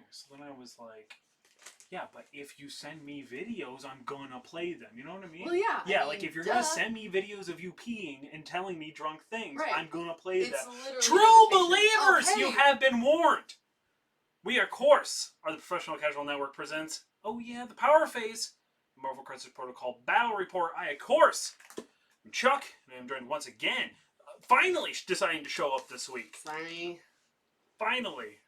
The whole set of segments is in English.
So then I was like, yeah, but if you send me videos, I'm gonna play them. You know what I mean? Well, yeah. Yeah, like if you're gonna send me videos of you peeing and telling me drunk things, I'm gonna play them. True believers, you have been warned. We, of course, are the Professional Casual Network presents, oh yeah, the Power Phase, Marvel Crisis Protocol Battle Report. I, of course, am Chuck, and I'm joined once again, finally deciding to show up this week. Finally.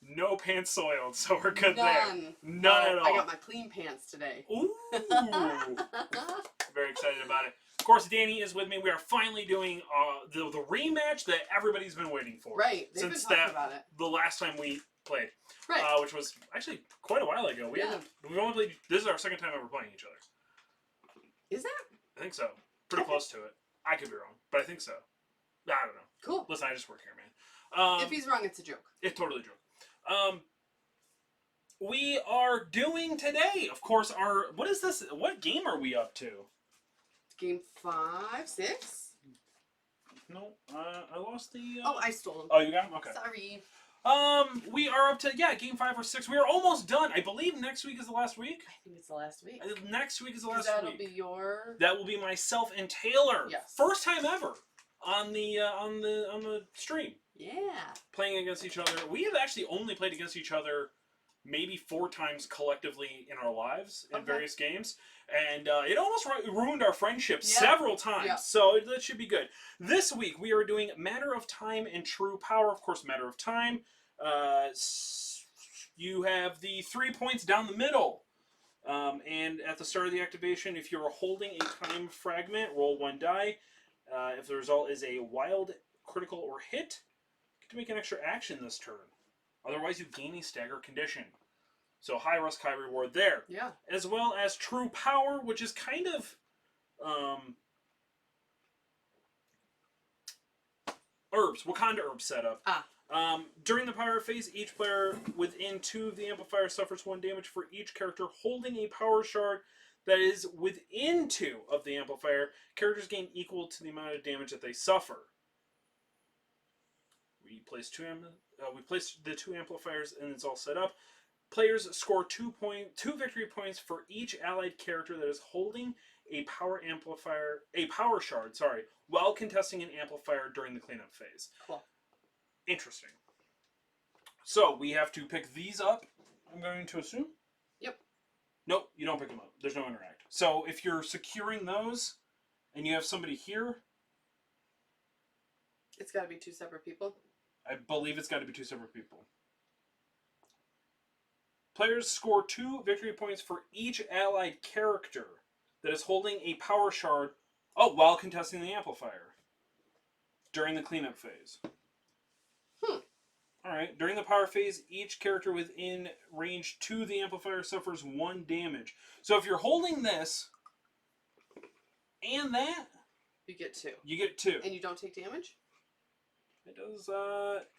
No pants soiled, so we're good there. None at all. I got my clean pants today. Ooh. Very excited about it. Of course, Dani is with me. We are finally doing the rematch that everybody's been waiting for. Right. They've been talking about it. The last time we played. Right. Which was actually quite a while ago. We've only played, this is our second time ever playing each other. Is that? I think so. Pretty close to it. I could be wrong, but I think so. I don't know. Cool. Listen, I just work here, man. If he's wrong, it's a joke. It's totally a joke. We are doing today, of course, what is this? What game are we up to? Game 5, 6? No, I lost the... Oh, I stole them. Oh, you got them? Okay. Sorry. We are up to, game 5 or 6. We are almost done. I believe next week is the last week. I think it's the last week. Next week is the last that'll week. Be your... That will be myself and Taylor. Yes. First time ever on the stream. Yeah. Playing against each other. We have actually only played against each other maybe 4 times collectively in our lives in various games. And it almost ruined our friendship several times. Yeah. So that should be good. This week we are doing Matter of Time and True Power. Of course, Matter of Time. You have the 3 points down the middle. And at the start of the activation, if you're holding a time fragment, roll 1 die. If the result is a wild, critical, or hit, you get to make an extra action this turn. Otherwise, you gain a stagger condition. So high risk, high reward there. Yeah. As well as True Power, which is kind of herbs, Wakanda herb setup. During the power phase, each player within 2 of the amplifier suffers 1 damage for each character holding a power shard that is within 2 of the amplifier. Characters gain equal to the amount of damage that they suffer. We place the 2 amplifiers and it's all set up. Players score 2 victory points for each allied character that is holding a power shard, while contesting an amplifier during the cleanup phase. Cool. Interesting. So we have to pick these up, I'm going to assume? Yep. Nope, you don't pick them up. There's no interact. So if you're securing those and you have somebody here... It's got to be 2 separate people? I believe it's got to be 2 separate people. Players score 2 victory points for each allied character that is holding a power shard while contesting the amplifier during the cleanup phase. Alright, during the power phase, each character within range 2 of the amplifier suffers 1 damage. So if you're holding this and that... You get 2. You get 2. And you don't take damage? It does,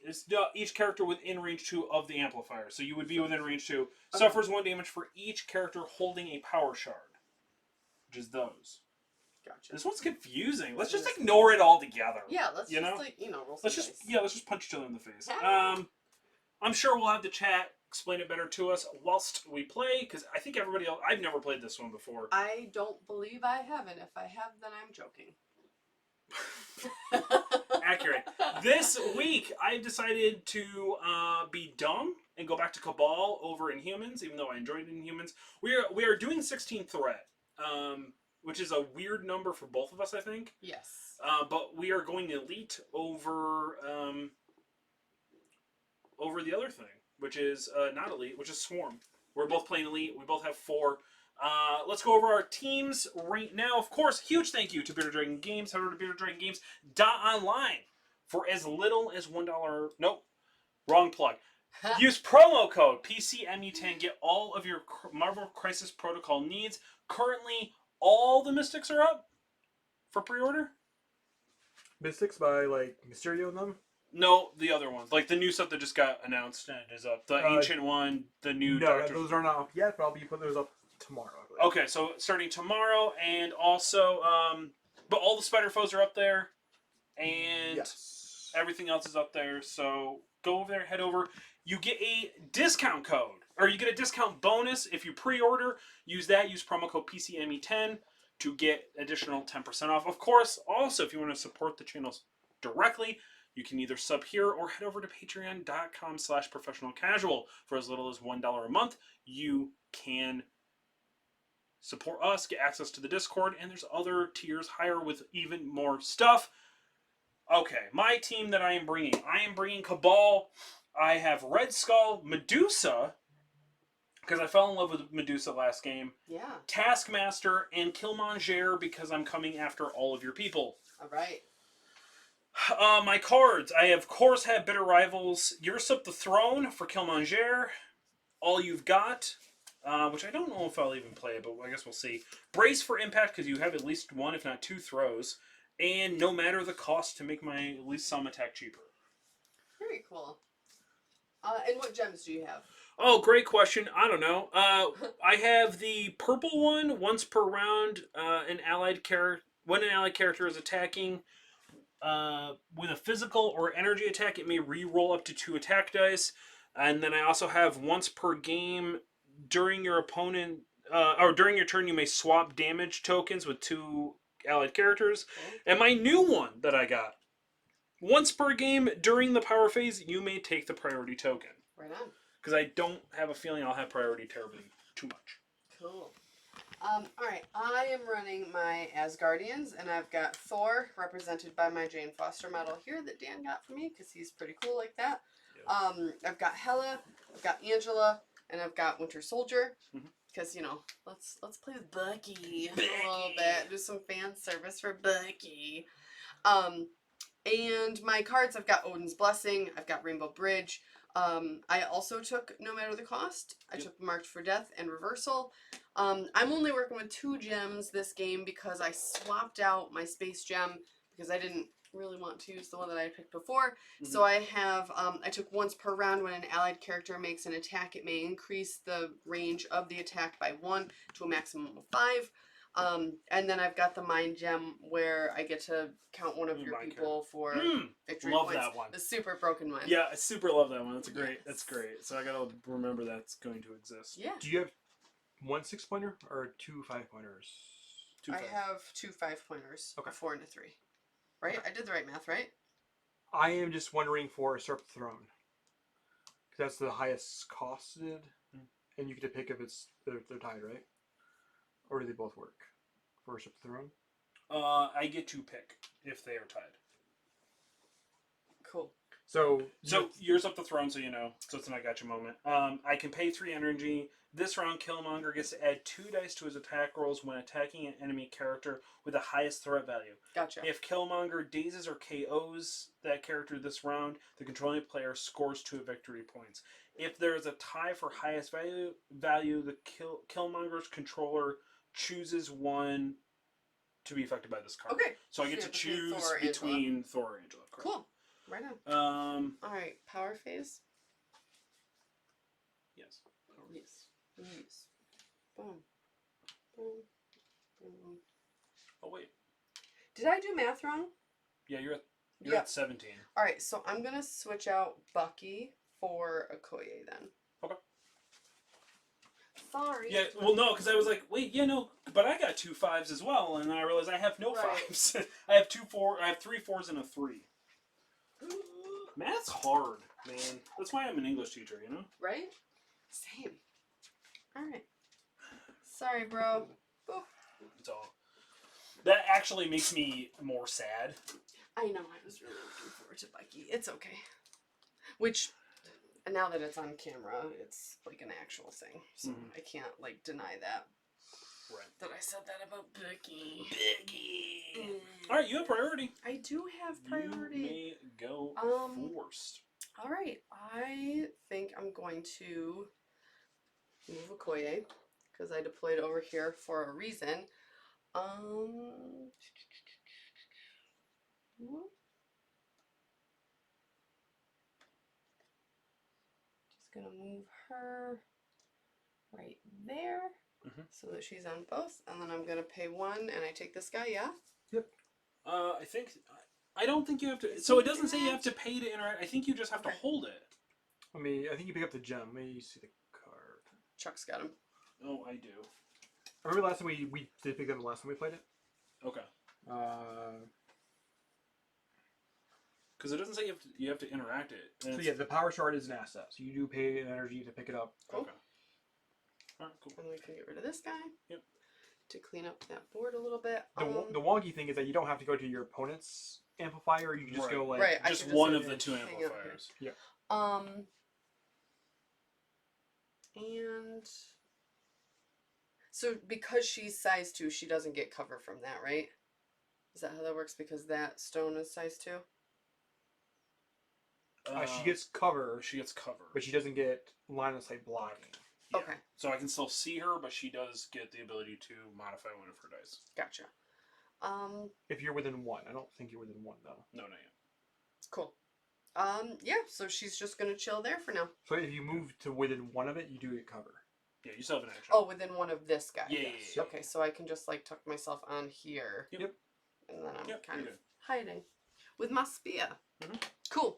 it's each character within range 2 of the amplifier. So you would be within range 2. Okay. Suffers 1 damage for each character holding a power shard. Which is those. Gotcha. This one's confusing. Let's just ignore it altogether. Yeah, let's roll some dice. Let's just punch each other in the face. I'm sure we'll have the chat explain it better to us whilst we play, because I think everybody else, I've never played this one before. I don't believe I haven't. If I have, then I'm joking. Accurate. This week, I decided to be dumb and go back to Cabal over Inhumans, even though I enjoyed Inhumans. We are doing 16th Threat, which is a weird number for both of us, I think. Yes. But we are going Elite over the other thing, which is not Elite, which is Swarm. We're both playing Elite. We both have 4. Let's go over our teams right now. Of course, huge thank you to Bearded Dragon Games. Head over to beardeddragongames.online for as little as $1. Nope, wrong plug. Use promo code PCMU10. Get all of your Marvel Crisis Protocol needs. Currently, all the Mystics are up for pre-order. Mystics by, like, Mysterio and them? No, the other ones. Like, the new stuff that just got announced is up. The Ancient one, the new Doctor... those are not up yet, but I'll be putting those up tomorrow, I believe. Okay, so starting tomorrow, and also, but all the Spider Foes are up there, and yes. Everything else is up there. So go over there, head over. You get a discount code, or you get a discount bonus if you pre-order. Use that. Use promo code PCME10 to get additional 10% off. Of course, also, if you want to support the channels directly, you can either sub here or head over to patreon.com/professionalcasual. For as little as $1 a month, you can support us, get access to the Discord, and there's other tiers higher with even more stuff. Okay, my team that I am bringing Cabal. I have Red Skull, Medusa, because I fell in love with Medusa last game. Yeah. Taskmaster, and Killmonger, because I'm coming after all of your people. All right. My cards. I, of course, have Bitter Rivals, Usurp the Throne for Killmonger. All You've Got, which I don't know if I'll even play, but I guess we'll see. Brace for Impact, because you have at least one, if not two, throws. And no matter the cost, to make my at least some attack cheaper. Very cool. And what gems do you have? Oh, great question. I don't know. I have the purple one. Once per round, when an allied character is attacking with a physical or energy attack, it may re-roll up to 2 attack dice. And then I also have once per game during your opponent or during your turn, you may swap damage tokens with 2 allied characters. Okay. And my new one that I got. Once per game during the power phase, you may take the priority token. Right on. Because I don't have a feeling I'll have priority terribly too much. Cool. Alright, I am running my Asgardians, and I've got Thor, represented by my Jane Foster model here that Dan got for me, because he's pretty cool like that. Yep. I've got Hela, I've got Angela, and I've got Winter Soldier. Because, you know, let's play with Bucky a little bit. Do some fan service for Bucky. And my cards, I've got Odin's Blessing, I've got Rainbow Bridge. I also took No Matter the Cost. I took Marked for Death and Reversal. I'm only working with 2 gems this game because I swapped out my Space Gem because I didn't really want to use the one that I picked before. So I have, I took once per round when an allied character makes an attack, it may increase the range of the attack by 1 to a maximum of 5. And then I've got the Mind Gem where I get to count one of your people for victory love points. That one. The super broken one. Yeah, I super love that one. That's great. That's great. So I gotta remember that's going to exist. Yeah. Do you have 1 6-pointer or 2 5-pointers? I have 2 5-pointers. Okay. A 4 and a 3. Right? Okay. I did the right math, right? I am just wondering for Usurp the Throne. Because that's the highest costed. And you get to pick if they're tied, right? Or do they both work? For Usurp the Throne? I get to pick if they are tied. Cool. So yours up the throne, so you know. So it's an I gotcha moment. I can pay 3 energy. This round, Killmonger gets to add 2 dice to his attack rolls when attacking an enemy character with the highest threat value. Gotcha. If Killmonger dazes or KOs that character this round, the controlling player scores 2 victory points. If there is a tie for highest value, the Killmonger's controller chooses one to be affected by this card. Okay. So I get to choose between Thor and Angela. Correct. Cool. Right on. Alright, power phase? Yes. Yes. Boom. Boom. Boom. Oh, wait. Did I do math wrong? Yeah, you're at 17. Alright, so I'm going to switch out Bucky for Okoye then. Okay. Sorry. Yeah, well, no, because I was like, wait, yeah, no, but I got 2 5s as well, and then I realized I have no 5s. I have 3 4s and a 3. Math's hard, man. That's why I'm an English teacher, you know? Right? Same. Alright. Sorry, bro. Boop. It's all. That actually makes me more sad. I know, I was really looking forward to Bucky. It's okay. Which, now that it's on camera, it's like an actual thing. So I can't, like, deny that. Right. That I said that about Bucky. Alright, you have priority. I do have priority. You may go first. Alright, I think I'm going to move Okoye, because I deployed over here for a reason. Just gonna move her right there. So that she's on both, and then I'm gonna pay 1, and I take this guy, yeah? Yep. I think I don't think you have to. So it doesn't say you have to pay to interact. I think you just have to hold it. I mean, I think you pick up the gem. Maybe you see the card. Chuck's got him. Oh, I do. I remember last time we did pick up the last time we played it. Okay. Because it doesn't say you have to interact it. So yeah, the power shard is an asset. So you do pay an energy to pick it up. Cool. Okay. All right, cool. And we can get rid of this guy. Yep. To clean up that board a little bit. The wonky thing is that you don't have to go to your opponent's amplifier. You can just go like just one of the two amplifiers. Yeah. And so because she's size 2, she doesn't get cover from that, right? Is that how that works? Because that stone is size 2. She gets cover. She gets cover, but she doesn't get line of sight blocking. Yeah. Okay. So I can still see her, but she does get the ability to modify one of her dice. Gotcha. If you're within 1, I don't think you're within 1 though. No, not yet. Cool. Yeah. So she's just gonna chill there for now. So if you move to within 1 of it, you do get cover. Yeah, you still have an action. Oh, within 1 of this guy. Yeah. Okay, so I can just like tuck myself on here. Yep. And then I'm kind of good. hiding with my spear. Mm-hmm. Cool.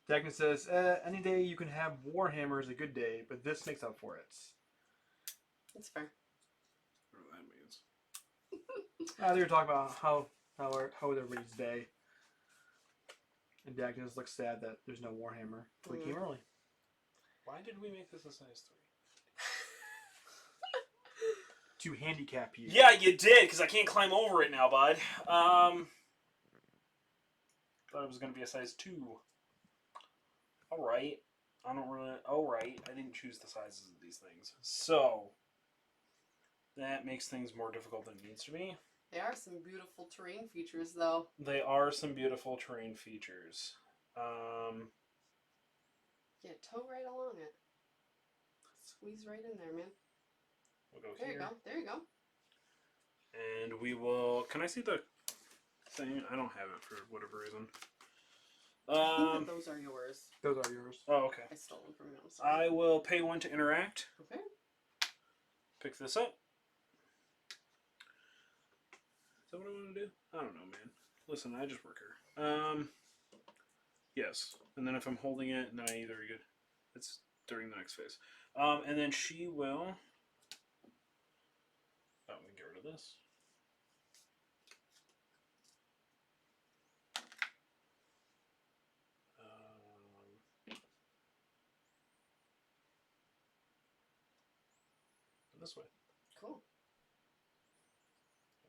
Dagnan says, any day you can have Warhammer is a good day, but this makes up for it. That's fair. Whatever that means. They were talking about how was everybody's day. And Dagnan looks sad that there's no Warhammer. We came early. Why did we make this a size 3? To handicap you. Yeah, you did, because I can't climb over it now, bud. Thought it was going to be a size 2. Alright. Alright. I didn't choose the sizes of these things. So, that makes things more difficult than it needs to be. There are some beautiful terrain features, though. They are some beautiful terrain features. Yeah, toe right along it. Squeeze right in there, man. We'll go there here. You go. There you go. And we will... Can I see the thing? I don't have it for whatever reason. I think that those are yours. Those are yours. Oh, okay. I stole them from you. I'm sorry. I will pay 1 to interact. Okay. Pick this up. Is that what I want to do? I don't know, man. Listen, I just work here. Yes. And then if I'm holding it, no, either are good. It's during the next phase. And then she will... Oh, we can get rid of this. This way. Cool.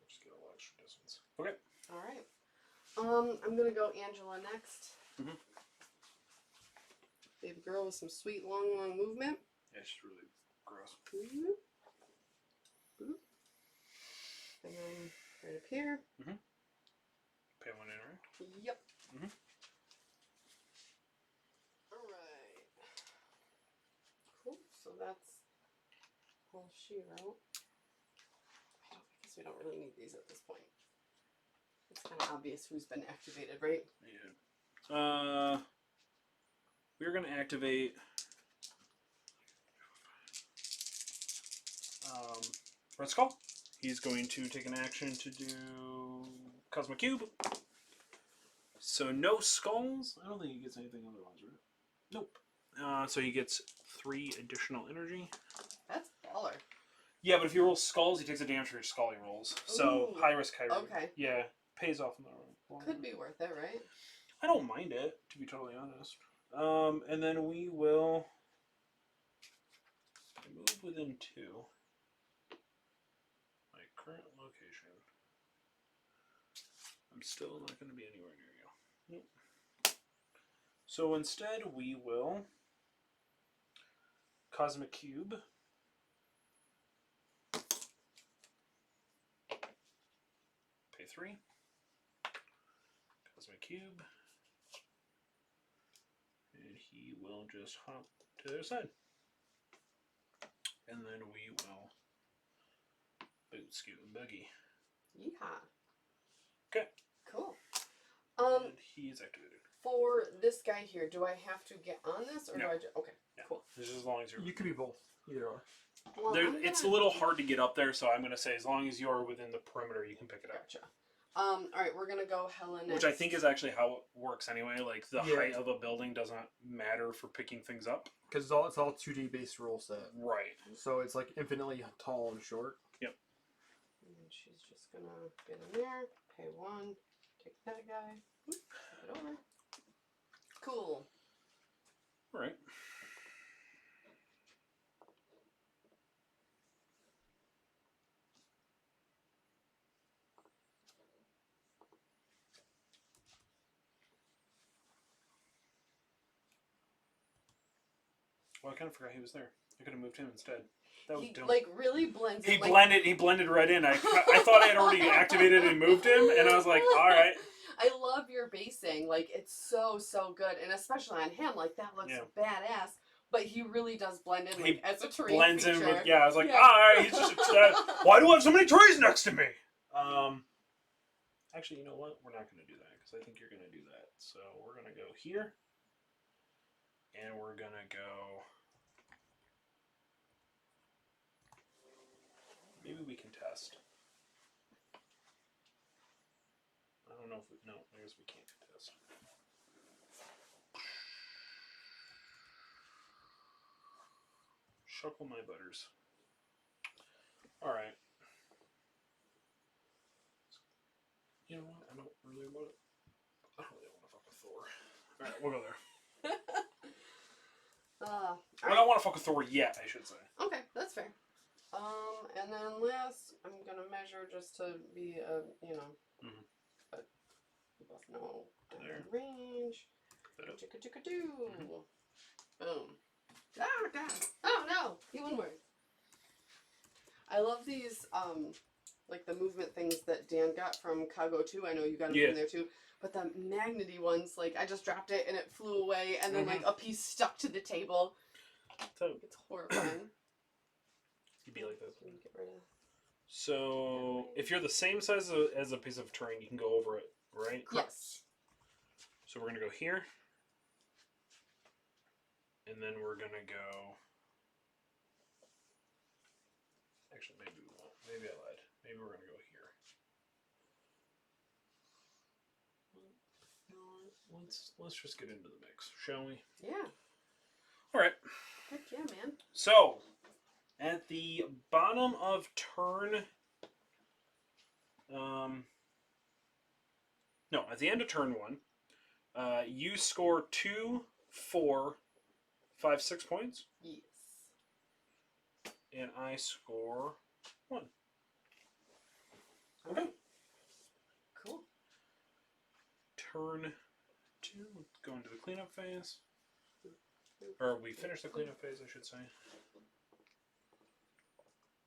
I'll just get a little extra distance. Okay. All right. I'm gonna go Angela next. Mm-hmm. Baby girl with some sweet long movement. Yeah, she's really gross. Boop. Boop. And then right up here. Mm-hmm. Pay 1 interact. Yep. Mm-hmm. All right. Cool. So that's all she wrote. I guess we don't really need these at this point. It's kind of obvious who's been activated, right? Yeah. We're gonna activate Red Skull. He's going to take an action to do Cosmic Cube. So no skulls. I don't think he gets anything otherwise, right? Nope. So he gets 3 additional energy. That's baller. Yeah, but if he rolls skulls, he takes a damage for each skull he rolls. So Ooh. high risk, high risk. Okay. Yeah, pays off in the long Could run. be worth it, right? I don't mind it, to be totally honest. And then we will move within 2. My current location. I'm still not going to be anywhere near you. Nope. So instead, we will Cosmic Cube. Pay 3. Cosmic Cube. And he will just hop to the other side. And then we will boot, scoot, and buggy. Yeehaw. Okay. Cool. And he's activated. For this guy here, do I have to get on this, or No. do I just... Okay, Yeah. cool. This is as long as you're... You could be both. Either or. Well, it's a little hard to get up there, so I'm going to say as long as you're within the perimeter, you can pick it up. Gotcha. All right, we're going to go Hella next. Which I think is actually how it works anyway. Like, the height of a building doesn't matter for picking things up. Because it's all 2D based rule set. Right. So it's like infinitely tall and short. Yep. And she's just going to get in there, pay 1, take that guy, flip it over. Cool. All right. Well, I kind of forgot he was there. I could have moved him instead. That was dumb. Like really blends in. He blended right in. I thought I had already activated and moved him, and I was like, all right. I love your basing. Like, it's so good, and especially on him, like that looks badass. But he really does blend in, like, as a tree. Blends feature. In with I was like, all right. He's just why do I have so many trees next to me? Actually, you know what? We're not going to do that because I think you're going to do that. So we're going to go here, and we're going to go. Maybe we can test. I don't know if no, I guess we can't test. Shuckle my butters. Alright. You know what? I don't really want to fuck with Thor. Alright, we'll go there. I don't want to fuck with Thor yet, I should say. Okay, that's fair. And then last, I'm gonna measure just to be but we both know range. Boom. Oh god. Oh no, even worse. I love these like the movement things that Dan got from Kago 2. I know you got them from there too. But the magnety ones, like I just dropped it and it flew away and then like a piece stuck to the table. So it's horrifying. You'd be like this. So if you're the same size as a piece of terrain, you can go over it, right? Yes. So we're gonna go here. And then we're gonna go. Actually, maybe we won't. Maybe I lied. Maybe we're gonna go here. No, let's just get into the mix, shall we? Yeah. All right. Heck yeah, man. So, at the bottom of turn, no, at the end of turn 1, you score 2, 4, 5, 6 points. Yes. And I score 1. Okay. Cool. Turn 2. Let's go into the cleanup phase. Or we finished the cleanup phase, I should say.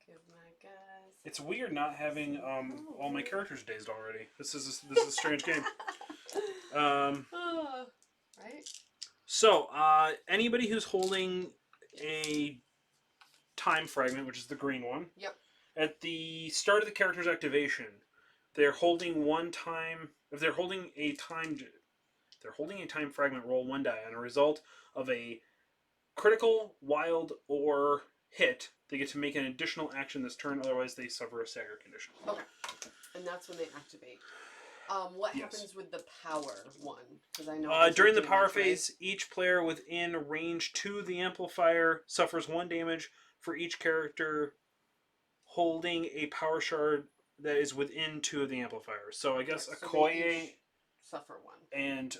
Give my guys. It's weird not having all my characters dazed already. This is a strange game. Right. So, anybody who's holding a time fragment, which is the green one. Yep. At the start of the character's activation, they're holding one time. If they're holding a time fragment. Roll 1 die on a result of a critical, wild, or hit. They get to make an additional action this turn. Otherwise, they suffer a stagger condition. Okay. And that's when they activate. What happens with the power one? Because I know during the power phase, each player within range 2 of the amplifier suffers 1 damage for each character holding a power shard that is within 2 of the amplifiers. So I guess Okoye suffer 1. And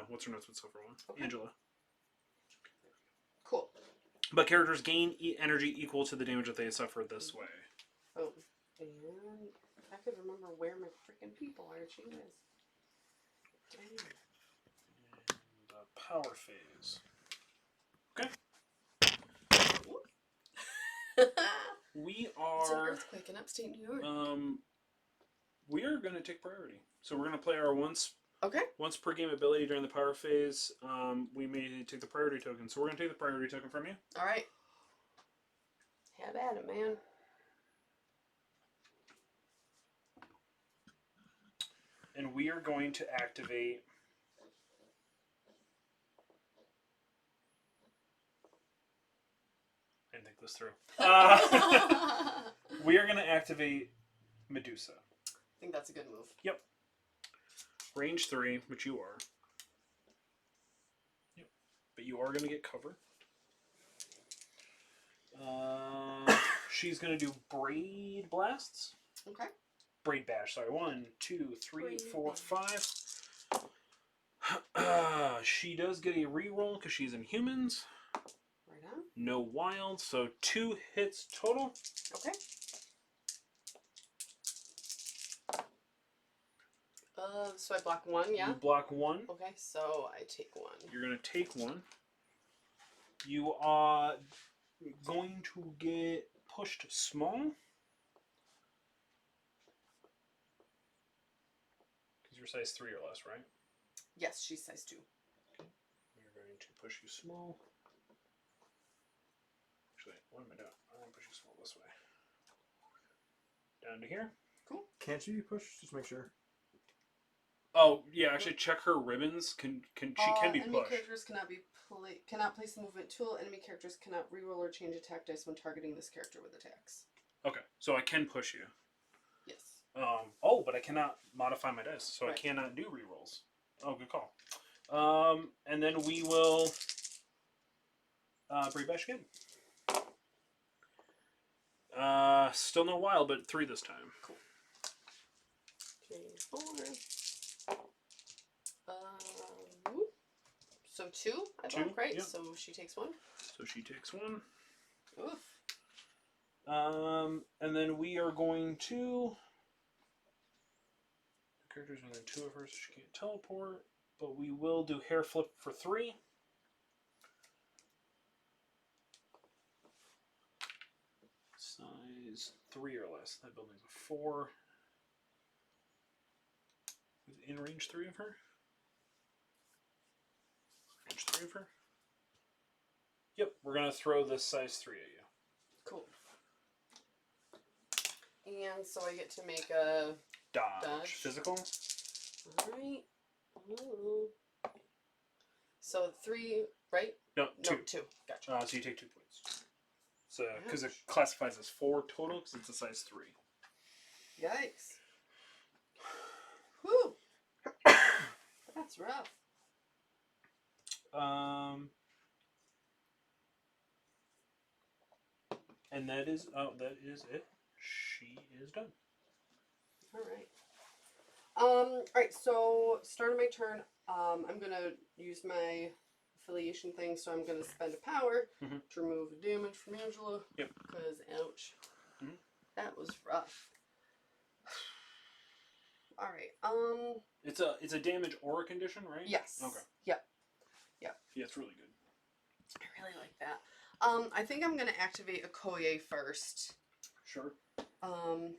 what's her notes would suffer 1. Okay. Angela. Cool. But characters gain energy equal to the damage that they suffered this way. Oh, and I could remember where my freaking people are. Jesus. Dang. The power phase. Okay. We are. It's an earthquake in upstate New York. We are going to take priority. So we're going to play our once per game ability during the power phase. We may take the priority token. So we're going to take the priority token from you. All right. Have at it, man. And we are going to activate I didn't think this through. We are going to activate Medusa. I think that's a good move. Yep. Range 3, which you are. Yep. But you are going to get cover. She's going to do Braid Blasts. Okay. Braid Bash, sorry. 1, 2, 3, Braid 4, bash. 5. She does get a reroll because she's in humans. Right on. No wild, so 2 hits total. Okay. So I block 1, yeah? You block 1. Okay, so I take 1. You're going to take 1. You are going to get pushed small. Because you're size 3 or less, right? Yes, she's size 2. We're going to push you small. Actually, what am I doing? I'm going to push you small this way. Down to here. Cool. Can't she be pushed? Just make sure. Oh, yeah, actually check her ribbons. She can be enemy pushed. characters cannot place the movement tool. Enemy characters cannot reroll or change attack dice when targeting this character with attacks. Okay, so I can push you. Yes. But I cannot modify my dice, so Right. I cannot do rerolls. Oh, good call. And then we will Braid Bash again. Still no wild, but 3 this time. Cool. 3, 4. So 2, I Two, block, right? yep. So she takes 1. So she takes 1. Oof. And then we are going to... The character's within 2 of her, so she can't teleport. But we will do Hair Flip for 3. Size 3 or less. That building's a 4. In range 3 of her? Range 3 of her? Yep, we're going to throw this size 3 at you. Cool. And so I get to make a Dodge. Physical? Alright. So 3, right? No, 2. No, 2. Gotcha. So you take 2 points. So, because it classifies as 4 total, because it's a size 3. Yikes. Whew. That's rough. And that is it. She is done. Alright, so start of my turn, I'm gonna use my affiliation thing, so I'm gonna spend a power to remove damage from Angela. Yep. Because, ouch. That was rough. Alright, It's a damage or a condition, right? yes. Okay. Yep. Yeah, it's really good. I really like that. I think I'm gonna activate Okoye first. Sure. And,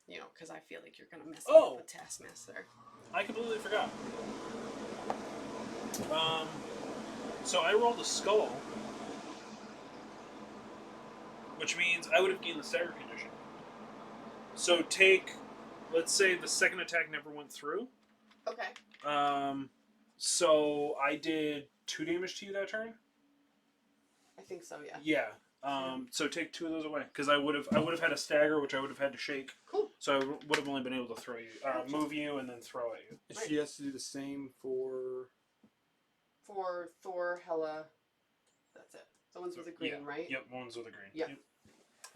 you know, because I feel like you're gonna mess up with Taskmaster. I completely forgot. So I rolled a skull, which means I would have gained the stagger condition. So take, let's say the second attack never went through. Okay. So I did 2 damage to you that turn. I think so, yeah. Yeah. So take 2 of those away, because I would have had a stagger, which I would have had to shake. Cool. So I would have only been able to throw you, move you, and then throw at you. She has to do the same for Thor, Hela. That's it. The ones with the green, right? Yep, ones with the green. Yep.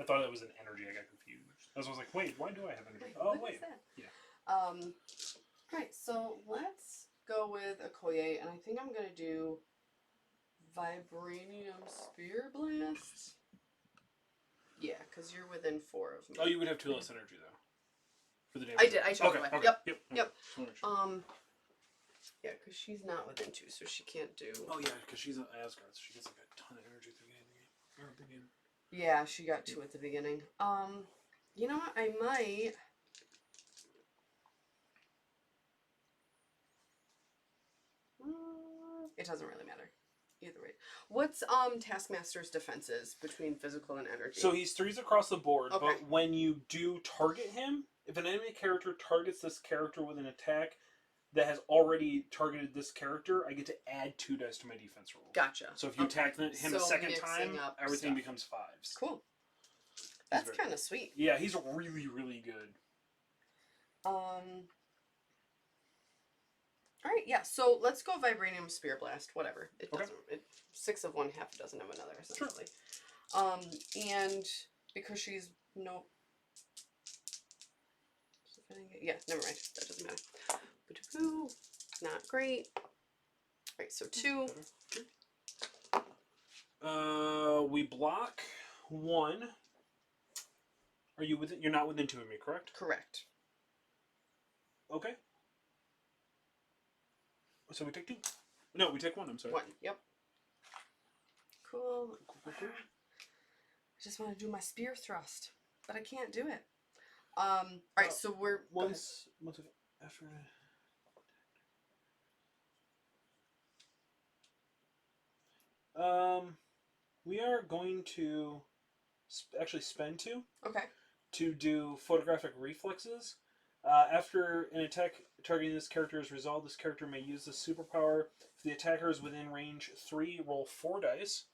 I thought it was an energy. I got confused. I was like, wait, why do I have energy? What is that? Yeah. Alright, so let's go with Okoye, and I think I'm gonna do Vibranium Spear Blast. Yeah, because you're within 4 of me. Oh, you would have 2 less energy though. For the damage. I took it away. Okay. Yep. Yep. Yeah, because she's not within 2, so she can't do. Oh yeah, because she's an Asgard, so she gets like a ton of energy at the beginning. Yeah, she got 2 at the beginning. You know what? I might. It doesn't really matter. Either way. What's Taskmaster's defenses between physical and energy? So he's 3s across the board, Okay. but when you do target him, if an enemy character targets this character with an attack, that has already targeted this character, I get to add 2 dice to my defense roll. Gotcha. So if you attack him a second time, everything stuff. becomes 5s. Cool. That's kind of sweet. Yeah, he's really, really good. Alright, yeah, so let's go Vibranium Spear Blast, whatever. It doesn't, 6 of one, half a dozen of another, essentially. Sure. And because she's, nope. Yeah, never mind, that doesn't matter. Not great. Alright, so 2. We block 1. Are you within, you're not within 2 of me, correct? Correct. Okay. So we take 2. No, we take 1, I'm sorry. 1, yep. Cool. I just want to do my spear thrust, but I can't do it. Alright, so we're... Once after... We are going to actually spend 2. Okay. To do Photographic Reflexes. After an attack targeting this character is resolved, this character may use this superpower. If the attacker is within range 3, roll 4 dice.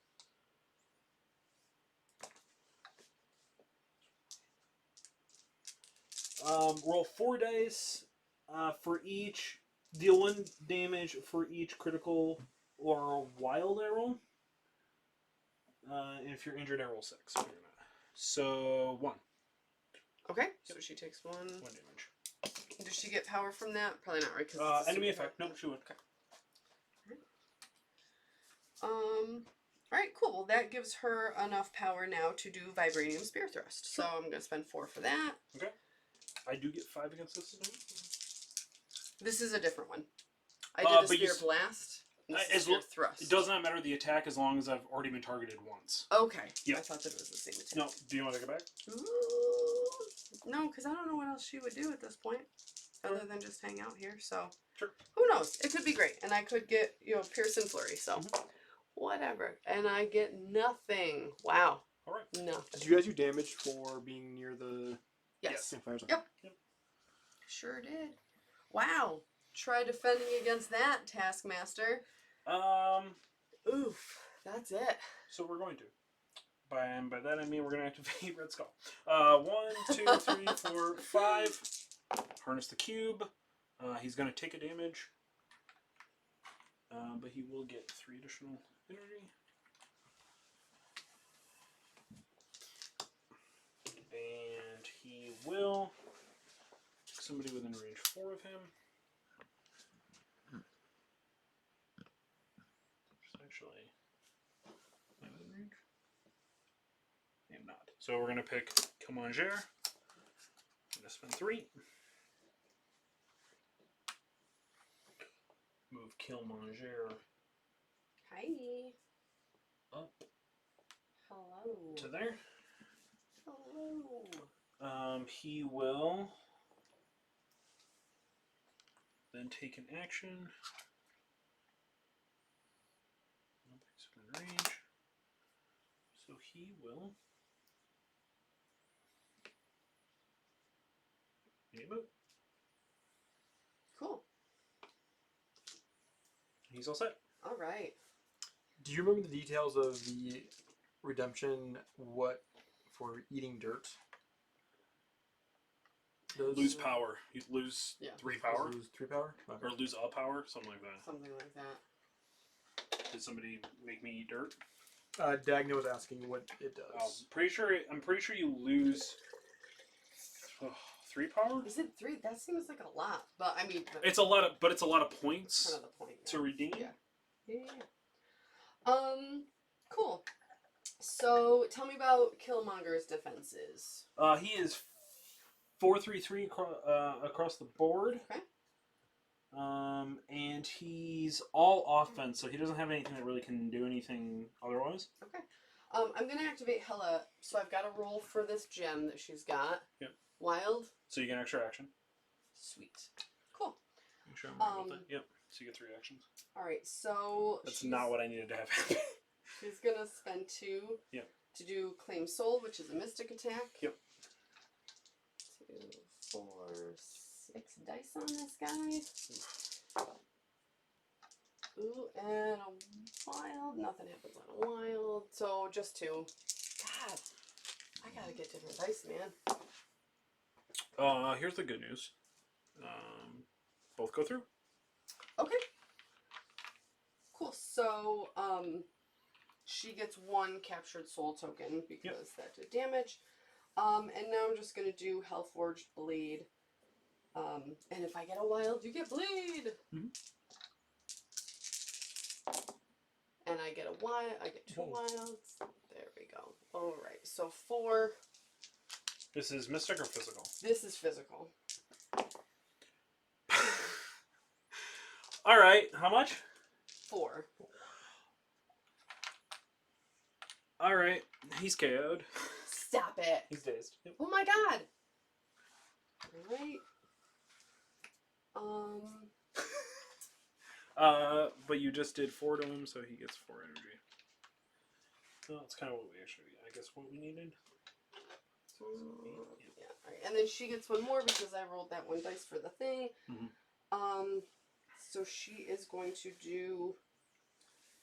Roll 4 dice for each. Deal 1 damage for each critical or wild arrow. And if you're injured, I roll 6. So 1. Okay, so she takes 1. 1 damage. Does she get power from that? Probably not, right? Enemy effect. No, she would. Okay. Alright, cool. Well, that gives her enough power now to do Vibranium Spear Thrust. Sure. So I'm going to spend 4 for that. Okay. I do get 5 against this. This is a different one. I did the Spear Blast. Spear Thrust. It does not matter the attack as long as I've already been targeted once. Okay. Yep. I thought that it was the same attack. No. Do you want to go back? Ooh. No, because I don't know what else she would do at this point. Other than just hang out here, so. Sure. Who knows? It could be great. And I could get, Pierce and Flurry, so. Whatever. And I get nothing. Wow. Alright. Nothing. Did you guys do damage for being near the... Yes. Campfires? Yep. Sure did. Wow. Try defending against that, Taskmaster. Oof. That's it. So we're going to. By that I mean we're going to activate Red Skull. 1, 2, 3, 4, 5. Harness the cube. He's going to take a damage. But he will get 3 additional energy. And he will take somebody within range 4 of him. Actually, am I within range? I am not. So we're going to pick Killmonger. I'm going to spend 3. Move Killmonger. Hi. Up. Hello. To there. Hello. He will then take an action. Range. So he will move. Cool. He's all set. All right. Do you remember the details of the redemption? What for eating dirt? Lose power. You lose 3 power. Lose 3 power? Okay. Or lose a power, something like that. Something like that. Did somebody make me eat dirt? Dagna was asking what it does. I'm pretty sure you lose 3 power. Is it 3? That seems like a lot, but I mean, it's a lot of points. Kind of the point to redeem. Yeah. Cool. So tell me about Killmonger's defenses. He is 4-3-3 across the board. Okay. And he's all offense, so he doesn't have anything that really can do anything otherwise. Okay. I'm gonna activate Hela, so I've got a roll for this gem that she's got. Yep. Wild. So you get an extra action. Sweet. Cool. Make sure I'm right with it. Yep. So you get 3 actions. Alright, so that's not what I needed to have happen. She's gonna spend 2 to do Claim Soul, which is a mystic attack. Yep. 2, 4, 6 dice on this guy. Ooh, and a wild. Nothing happens on a wild. So just 2. God, I gotta get different dice, man. Here's the good news. Both go through. Okay. Cool. So, she gets 1 captured soul token because that did damage. And now I'm just gonna do Hellforged Blade. And if I get a wild, you get bleed. Mm-hmm. And I get a wild. I get 2 wilds. There we go. All right. So 4. This is mystic or physical? This is physical. All right. How much? 4. All right. He's KO'd. Stop it. He's dazed. Yep. Oh my god. All right. But you just did 4 to him, so he gets 4 energy. Well, that's kind of what we actually, I guess, what we needed. Yeah. All right. And then she gets 1 more because I rolled that 1 dice for the thing. Mm-hmm. So she is going to do.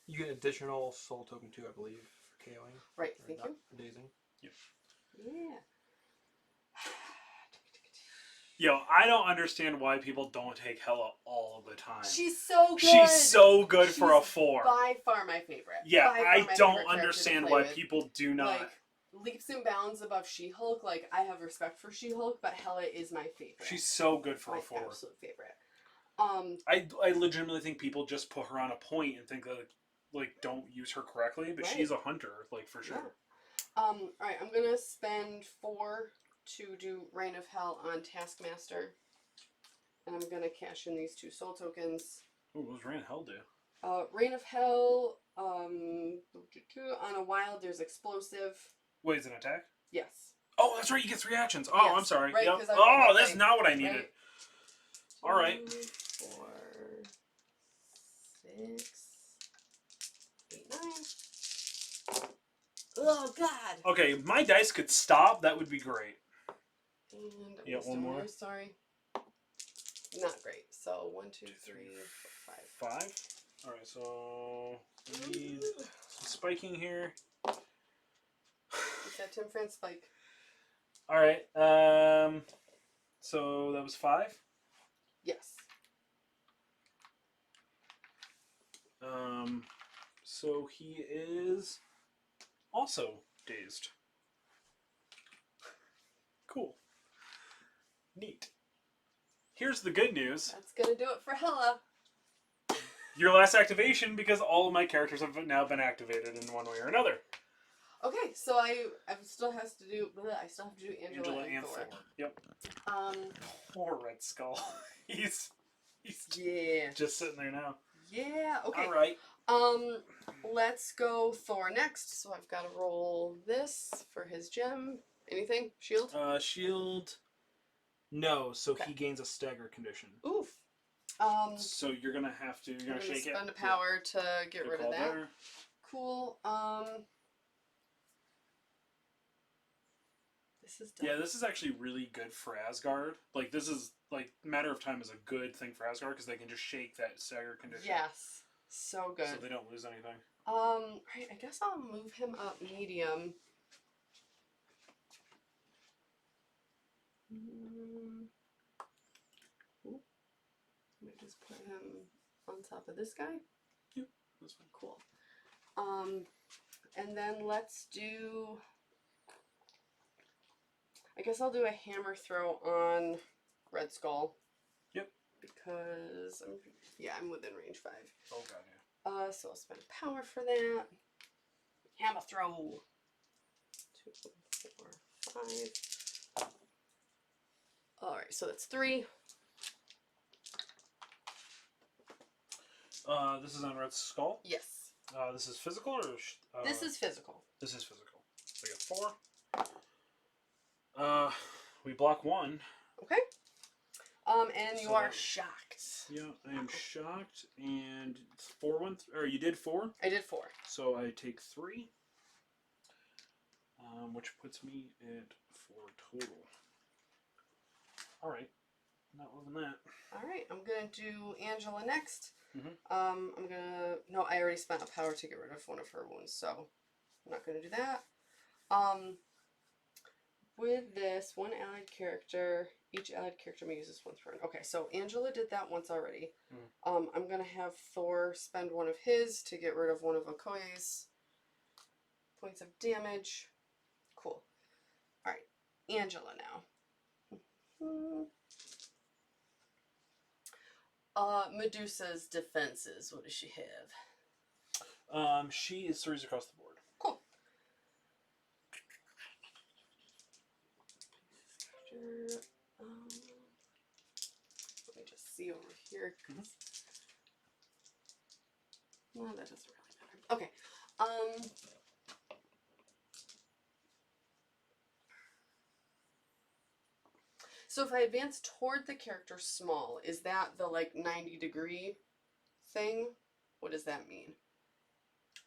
You get additional soul token too, I believe, for KOing. Right. Thank you. Dazing. Yep. Yeah. Yo, I don't understand why people don't take Hella all the time. She's so good. She's so good for a 4. By far my favorite. Yeah, I don't understand why people do not. Like, leaps and bounds above She-Hulk. Like, I have respect for She-Hulk, but Hella is my favorite. She's so good for my a 4. My absolute favorite. I legitimately think people just put her on a point and think that, like, don't use her correctly, but she's a hunter, like, for sure. Yeah. Alright, I'm gonna spend 4 to do Reign of Hell on Taskmaster. And I'm gonna cash in these 2 soul tokens. Ooh, what does Reign of Hell do? Reign of Hell, on a wild, there's Explosive. Wait, is it an attack? Yes. Oh, that's right, you get 3 actions. Oh, yes. I'm sorry. Right, yep. Oh, that's not what I needed. Right. Alright. 2, 4, 6, 8, 9. Oh, God. Okay, my dice could stop. That would be great. And yeah, 1 more. Sorry. Not great. So 1, 2, 3, 4, 5. 5? Alright, so we need some spiking here. What's that, Tim France spike? Alright, so that was 5? Yes. So he is also dazed. Cool. Neat. Here's the good news. That's gonna do it for Hella. Your last activation, because all of my characters have now been activated in one way or another. Okay, so I still have to do Angela and Thor. Yep. Poor Red Skull. he's just sitting there now. Yeah. Okay. All right. Let's go Thor next. So I've got to roll this for his gem. Anything? Shield? Shield. No, so he gains a stagger condition. Oof. So you're gonna have to. You're gonna shake it. Spend a power to get rid of that. There. Cool. This is dumb. Yeah, this is actually really good for Asgard. Like, this is, like, Matter of Time is a good thing for Asgard because they can just shake that stagger condition. Yes. So good. So they don't lose anything. Right, I guess I'll move him up medium. Ooh. Let me just put him on top of this guy. Yep, that's fine. Cool. And then let's do... I guess I'll do a hammer throw on Red Skull. Yep. Because I'm within range 5. Oh god, yeah. So I'll spend power for that. Hammer throw. 2, 4, 5. All right, so that's 3. This is on Red Skull. Yes. This is physical or? This is physical. This is physical. So I get 4. We block 1. Okay. And you are shocked. Yeah, I am shocked. And it's 4 1. Or you did 4? I did 4. So I take 3. Which puts me at 4 total. Alright. Not loving that. All right, I'm gonna do Angela next. Mm-hmm. No, I already spent a power to get rid of one of her wounds, so I'm not gonna do that. With this, one allied character, each allied character may use this once per turn. Okay, so Angela did that once already. I'm gonna have Thor spend one of his to get rid of one of Okoye's points of damage. Cool. All right, Angela now. Medusa's defenses. What does she have? She is 3s across the board. Cool. Let me just see over here. No, that doesn't really matter. Okay. So if I advance toward the character small, is that the like 90-degree thing? What does that mean?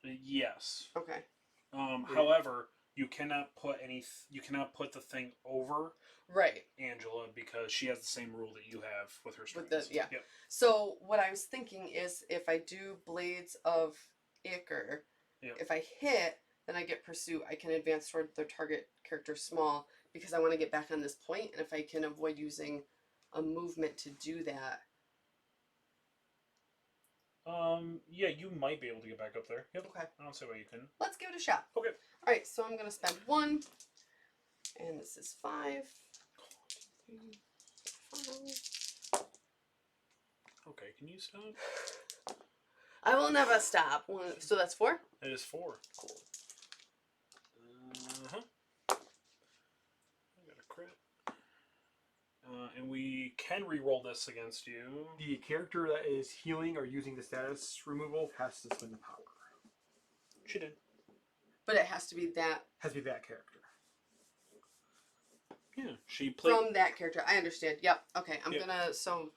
Yes. Okay. However, you cannot put the thing over Angela because she has the same rule that you have with her strengths. Yep. So what I was thinking is if I do Blades of Ichor, if I hit, then I get Pursue. I can advance toward the target character small because I want to get back on this point, and if I can avoid using a movement to do that. Yeah, you might be able to get back up there. Yep. Okay. I don't see why you couldn't. Let's give it a shot. Okay. All right, so I'm going to spend 1, and this is 5. 5. Okay, can you stop? I will never stop. So that's 4? It is 4. Cool. I got a crit. And we can re-roll this against you. The character that is healing or using the status removal has to spend the power. She did. But it has to be that. Has to be that character. Yeah, she played from that character. I understand. Yep. Okay, I'm gonna. So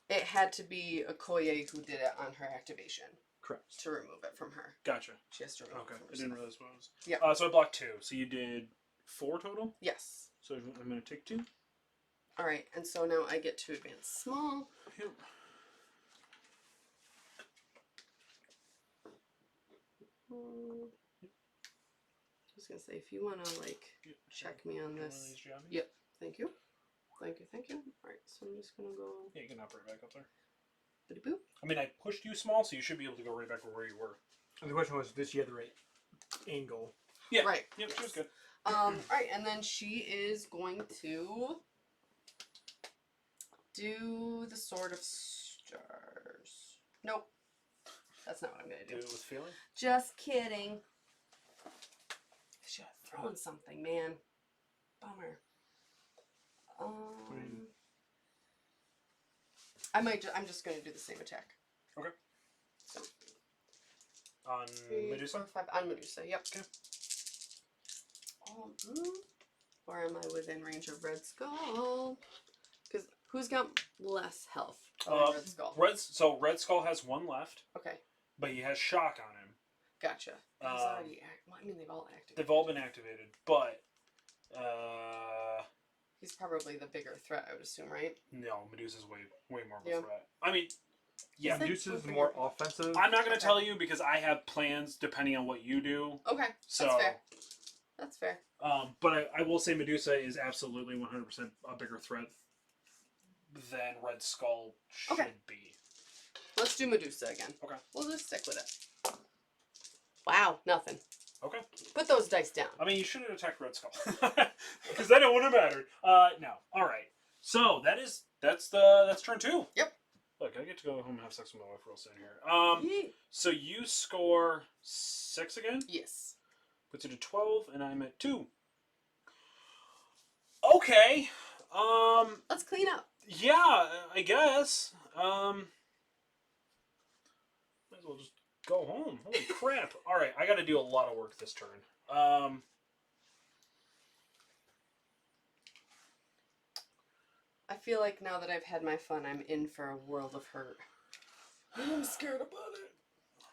it had to be Okoye who did it on her activation. Correct. To remove it from her. Gotcha. She has to remove it from I herself. didn't realize what it was. Yeah. So I blocked 2. So you did 4 total? Yes. So I'm going to take 2. All right, and so now I get to advance small. Yep. I was gonna say if you wanna like check me on this. Yep. Thank you. Thank you. Thank you. All right, so I'm just gonna go. Yeah, you can operate back up there. Boop. I mean, I pushed you small, so you should be able to go right back where you were. And the question was, did she have the right angle? Yeah. Right. Yep. Yes. She was good. All right, and then she is going to do the Sword of Stars. Nope. That's not what I'm gonna do. Do it with feeling? Just kidding. I should have thrown something, man. Bummer. I'm just gonna do the same attack. Okay. So, on 3, Medusa? 4, 5 on Medusa. Yep. Okay. Or am I within range of Red Skull? Because who's got less health? Red Skull. Red Skull has 1 left. Okay. But he has shock on him. Gotcha. He's already they've all activated. They've all been activated, but he's probably the bigger threat, I would assume, right? No, Medusa's way more of a threat. I mean, yeah, Medusa's more offensive. I'm not going to tell you because I have plans depending on what you do. Okay, so that's fair. That's fair. But I will say Medusa is absolutely 100% a bigger threat than Red Skull should be. Let's do Medusa again. Okay. We'll just stick with it. Wow, nothing. Okay. Put those dice down. I mean, you should have attacked Red Skull. Because then it wouldn't have mattered. No. Alright. So, that's turn 2. Yep. Look, I get to go home and have sex with my wife real soon here. So you score 6 again? Yes. Puts it to 12, and I'm at 2. Okay. Let's clean up. Yeah, I guess. Might as well just go home. Holy crap. Alright, I gotta do a lot of work this turn. I feel like now that I've had my fun, I'm in for a world of hurt. I'm scared about it.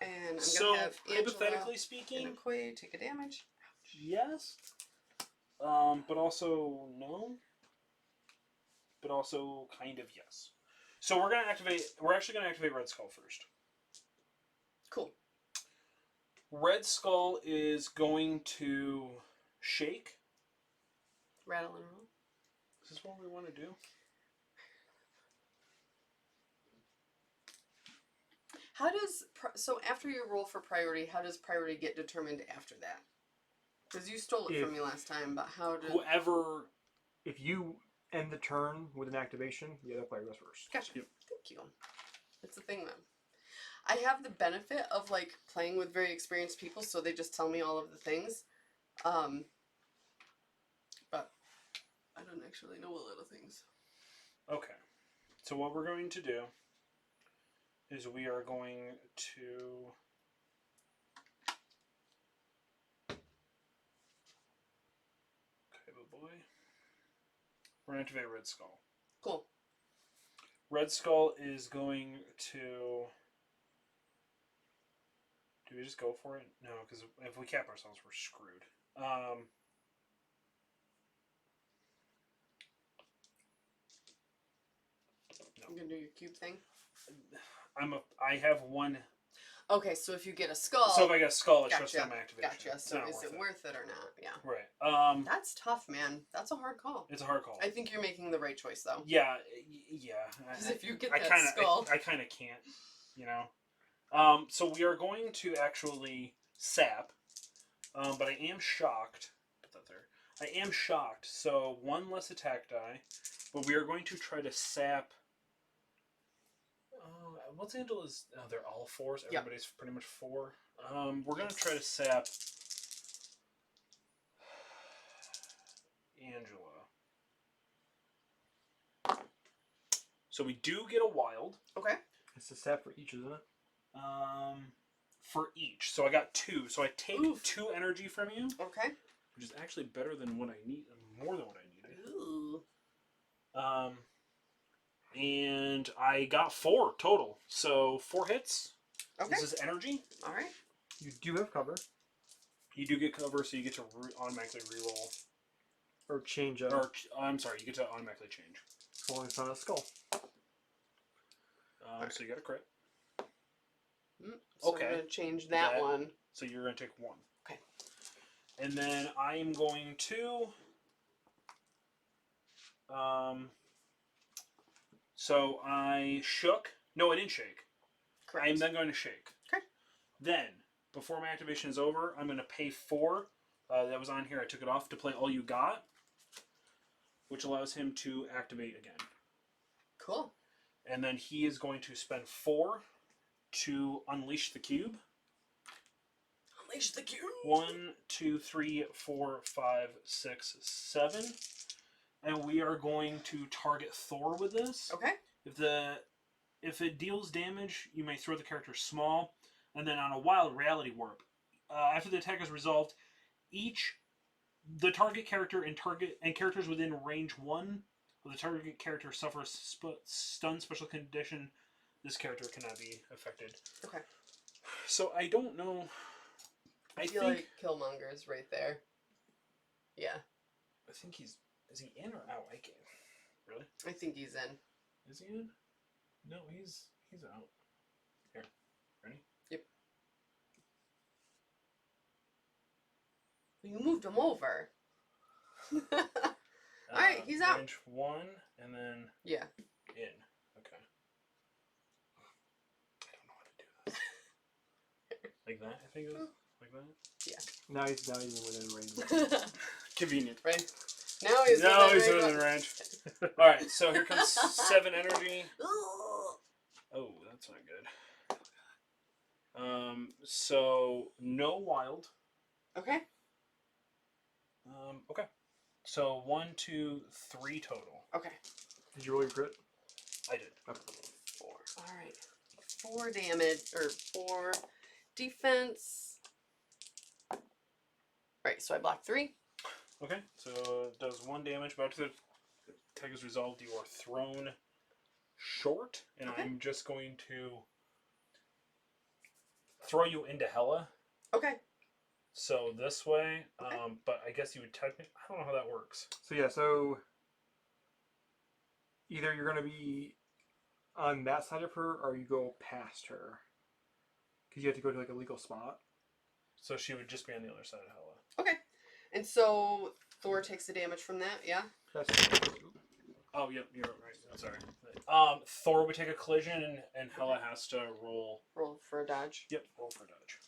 And I'm gonna have hypothetically speaking, and Okoye take a damage. Yes. But also no. But but also kind of yes. So we're actually gonna activate Red Skull first. Cool. Red Skull is going to shake. Rattle and roll. Is this what we want to do? How does so after you roll for priority, how does priority get determined after that? Because you stole it from me last time, but how did if you end the turn with an activation, the other player goes first. Gotcha. Yep. Thank you. That's the thing then. I have the benefit of like playing with very experienced people, so they just tell me all of the things. But I don't actually know a lot of things. Okay. So what we're going to do is we are going to boy. We're going to activate Red Skull. Cool. Red Skull is going to... Do we just go for it? No, because if we cap ourselves, we're screwed. No. You gonna do your cube thing? I have one... Okay, so if you get a skull... So if I get a skull, it shuts down my activation. Gotcha. So is it worth it or not? Yeah. Right. That's tough, man. That's a hard call. It's a hard call. I think you're making the right choice, though. Yeah. Because if you get that skull... I kind of can't, you know. So we are going to actually sap, but I am shocked. Put that there. I am shocked. So one less attack die, but we are going to try to sap... What's Angela's? Oh, they're all 4s. Everybody's pretty much 4. We're going to try to sap Angela. So we do get a wild. Okay. It's a sap for each, isn't it? For each. So I got 2. So I take 2 energy from you. Okay. Which is actually better than what I need. More than what I needed. Ooh. And I got 4 total. So 4 hits. Okay. This is energy. All right. You do have cover. You do get cover, so you get to automatically reroll. Or change up. Or, I'm sorry, you get to automatically change. As long as it's not a skull. So you got a crit. So okay. I'm going to change that one. So you're going to take 1. Okay. And then I am going to... So I shook. No, I didn't shake. Correct. I am then going to shake. Okay. Then, before my activation is over, I'm going to pay 4. That was on here. I took it off to play All You Got, which allows him to activate again. Cool. And then he is going to spend 4 to unleash the cube. Unleash the cube. 1, 2, 3, 4, 5, 6, 7. And we are going to target Thor with this. Okay. If it deals damage, you may throw the character small, and then on a wild reality warp. After the attack is resolved, the target character and characters within range 1 of the target character suffers stun special condition. This character cannot be affected. Okay. So I don't know. I feel like Killmonger is right there. Yeah. I think he's... Is he in or out? I can't. Really? I think he's in. Is he in? No, he's out. Here. Ready? Yep. You moved him over. Alright, he's out. Range 1, and then... Yeah. In. Okay. I don't know how to do this. Like that, I think it was? Like that? Yeah. Now he's within range. Convenient. Right? Now he's within range. Alright, so here comes 7 energy. Oh, that's not good. So no wild. Okay. Okay. So 1, 2, 3 total. Okay. Did you roll your crit? I did. Okay. 4. Alright. 4 damage, or 4 defense. Alright, so I blocked 3. Okay, so it does 1 damage, but after the attack is resolved, you are thrown short, and I'm just going to throw you into Hela. Okay. So this way, but I guess you would technically... I don't know how that works. So yeah, so either you're going to be on that side of her or you go past her. Because you have to go to like a legal spot. So she would just be on the other side of Hela. Okay. And so Thor takes the damage from that, yeah? Oh, yep, you're right. I'm sorry. Thor would take a collision, and Hela has to roll. Roll for a dodge. Yep, roll for a dodge.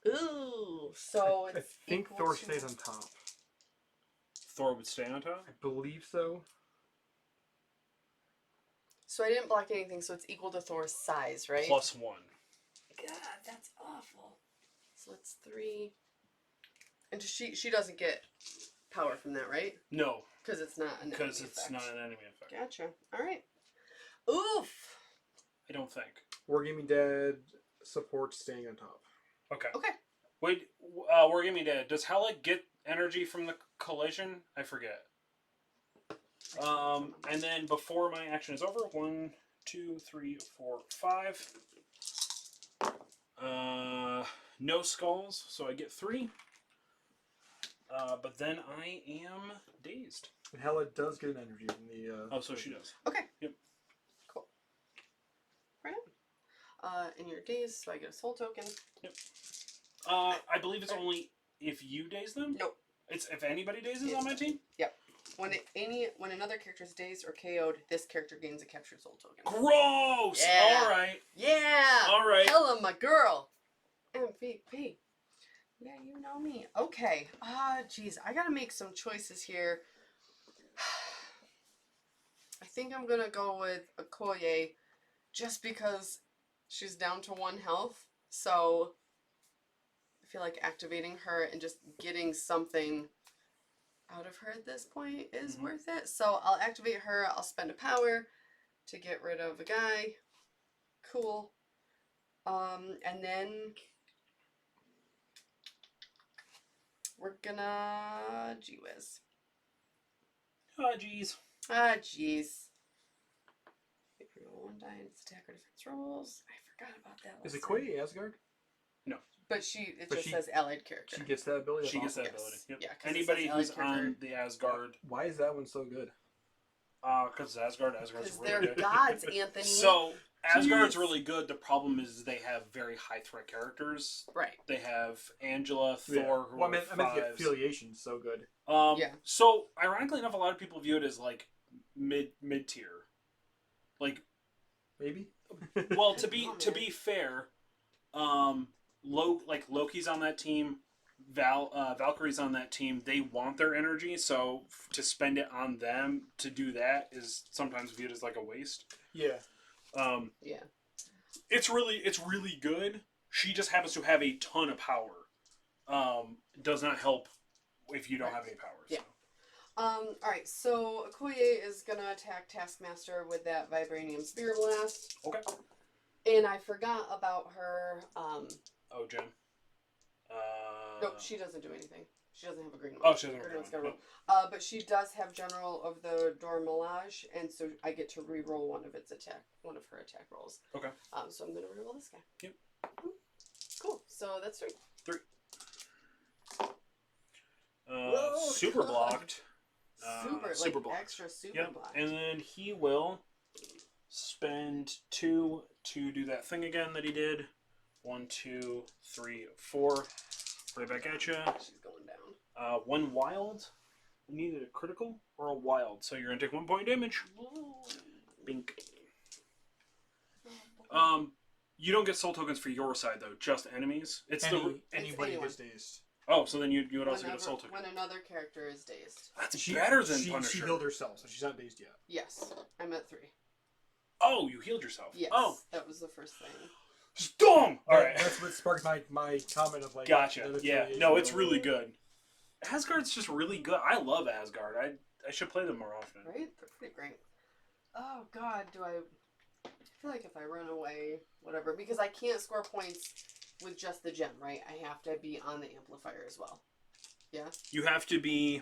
Ooh, so I think Thor stays on top. Thor would stay on top? I believe so. So I didn't block anything, so it's equal to Thor's size, right? +1. God, that's awful. So that's 3. And she doesn't get power from that, right? No. Because it's not an enemy Because it's effect. not an enemy effect. Gotcha. All right. Oof. I don't think. Wargaming Dead supports staying on top. Okay. Okay. Wait, Wargaming Dead, does Hela get energy from the collision? I forget. And then before my action is over, 1, 2, 3, 4, 5. No skulls, so I get 3. But then I am dazed. And Hela does get an energy from the... Oh, so she does. Okay. Yep. Cool. Right. And you're dazed, so I get a soul token. Yep. I believe it's only if you daze them? Nope. It's if anybody dazes on my team? Yep. When another character is dazed or KO'd, this character gains a captured soul token. Gross! Yeah. Alright. Yeah! Alright. Hela, my girl! MVP. Yeah, you know me. Okay. Jeez. I gotta make some choices here. I think I'm gonna go with Okoye just because she's down to 1 health. So I feel like activating her and just getting something out of her at this point is worth it. So I'll activate her. I'll spend a power to get rid of a guy. Cool. And then we're gonna gee-whiz. Oh, jeez. Jeez. If you roll 1 die and it's attack or defense rolls. I forgot about that. Is it Koei Asgard? No. But it just says allied character. She gets that ability? She gets that Yes. ability. Yep. Yeah, 'cause it Anybody says who's allied character. on the Asgard. Why is that one so good? Because Asgard's Because really they're good. gods, Anthony. So Asgard's Jeez. really good. The problem is they have very high threat characters. Right. They have Angela, Thor, who Well, are I meant the fives. affiliation's so good. Yeah. So ironically enough, a lot of people view it as like mid tier. Like, Maybe? well, to be fair, Loki's on that team. Valkyrie's on that team. They want their energy, so to spend it on them to do that is sometimes viewed as like a waste. Yeah. Yeah. It's really good. She just happens to have a ton of power. Does not help if you don't have any power. Yeah. Alright, so Okoye is gonna attack Taskmaster with that Vibranium Spear Blast. Okay. And I forgot about her, Oh, Jen. Nope, she doesn't do anything. She doesn't have a green one. Oh, she doesn't have a Green green one's got one. a roll. But she does have General of the Dormelage, and so I get to re-roll one of her attack rolls. Okay. So I'm gonna re-roll this guy. Yep. Cool. So that's 3. 3. Whoa, super God. blocked. Super blocked. extra super Yep. blocked. And then he will spend 2 to do that thing again that he did. 1, 2, 3, 4. Right back at you. She's going down. 1 wild. You needed a critical or a wild, so you're gonna take 1 point damage. Bink. You don't get soul tokens for your side though, just enemies. It's Anybody anyone. gets dazed. Oh, so then you would also get a soul token. When another character is dazed. That's better than she Punisher. She healed herself, so she's not dazed yet. Yes, I'm at 3. Oh, you healed yourself. Yes. Oh, that was the first thing. dumb. All right. That's what sparked my comment of like. Gotcha. Yeah. No, it's really good. Asgard's just really good. I love Asgard. I should play them more often. Right? They're pretty great. Oh God, I feel like if I run away, whatever, because I can't score points with just the gem, right? I have to be on the amplifier as well. Yeah. You have to be.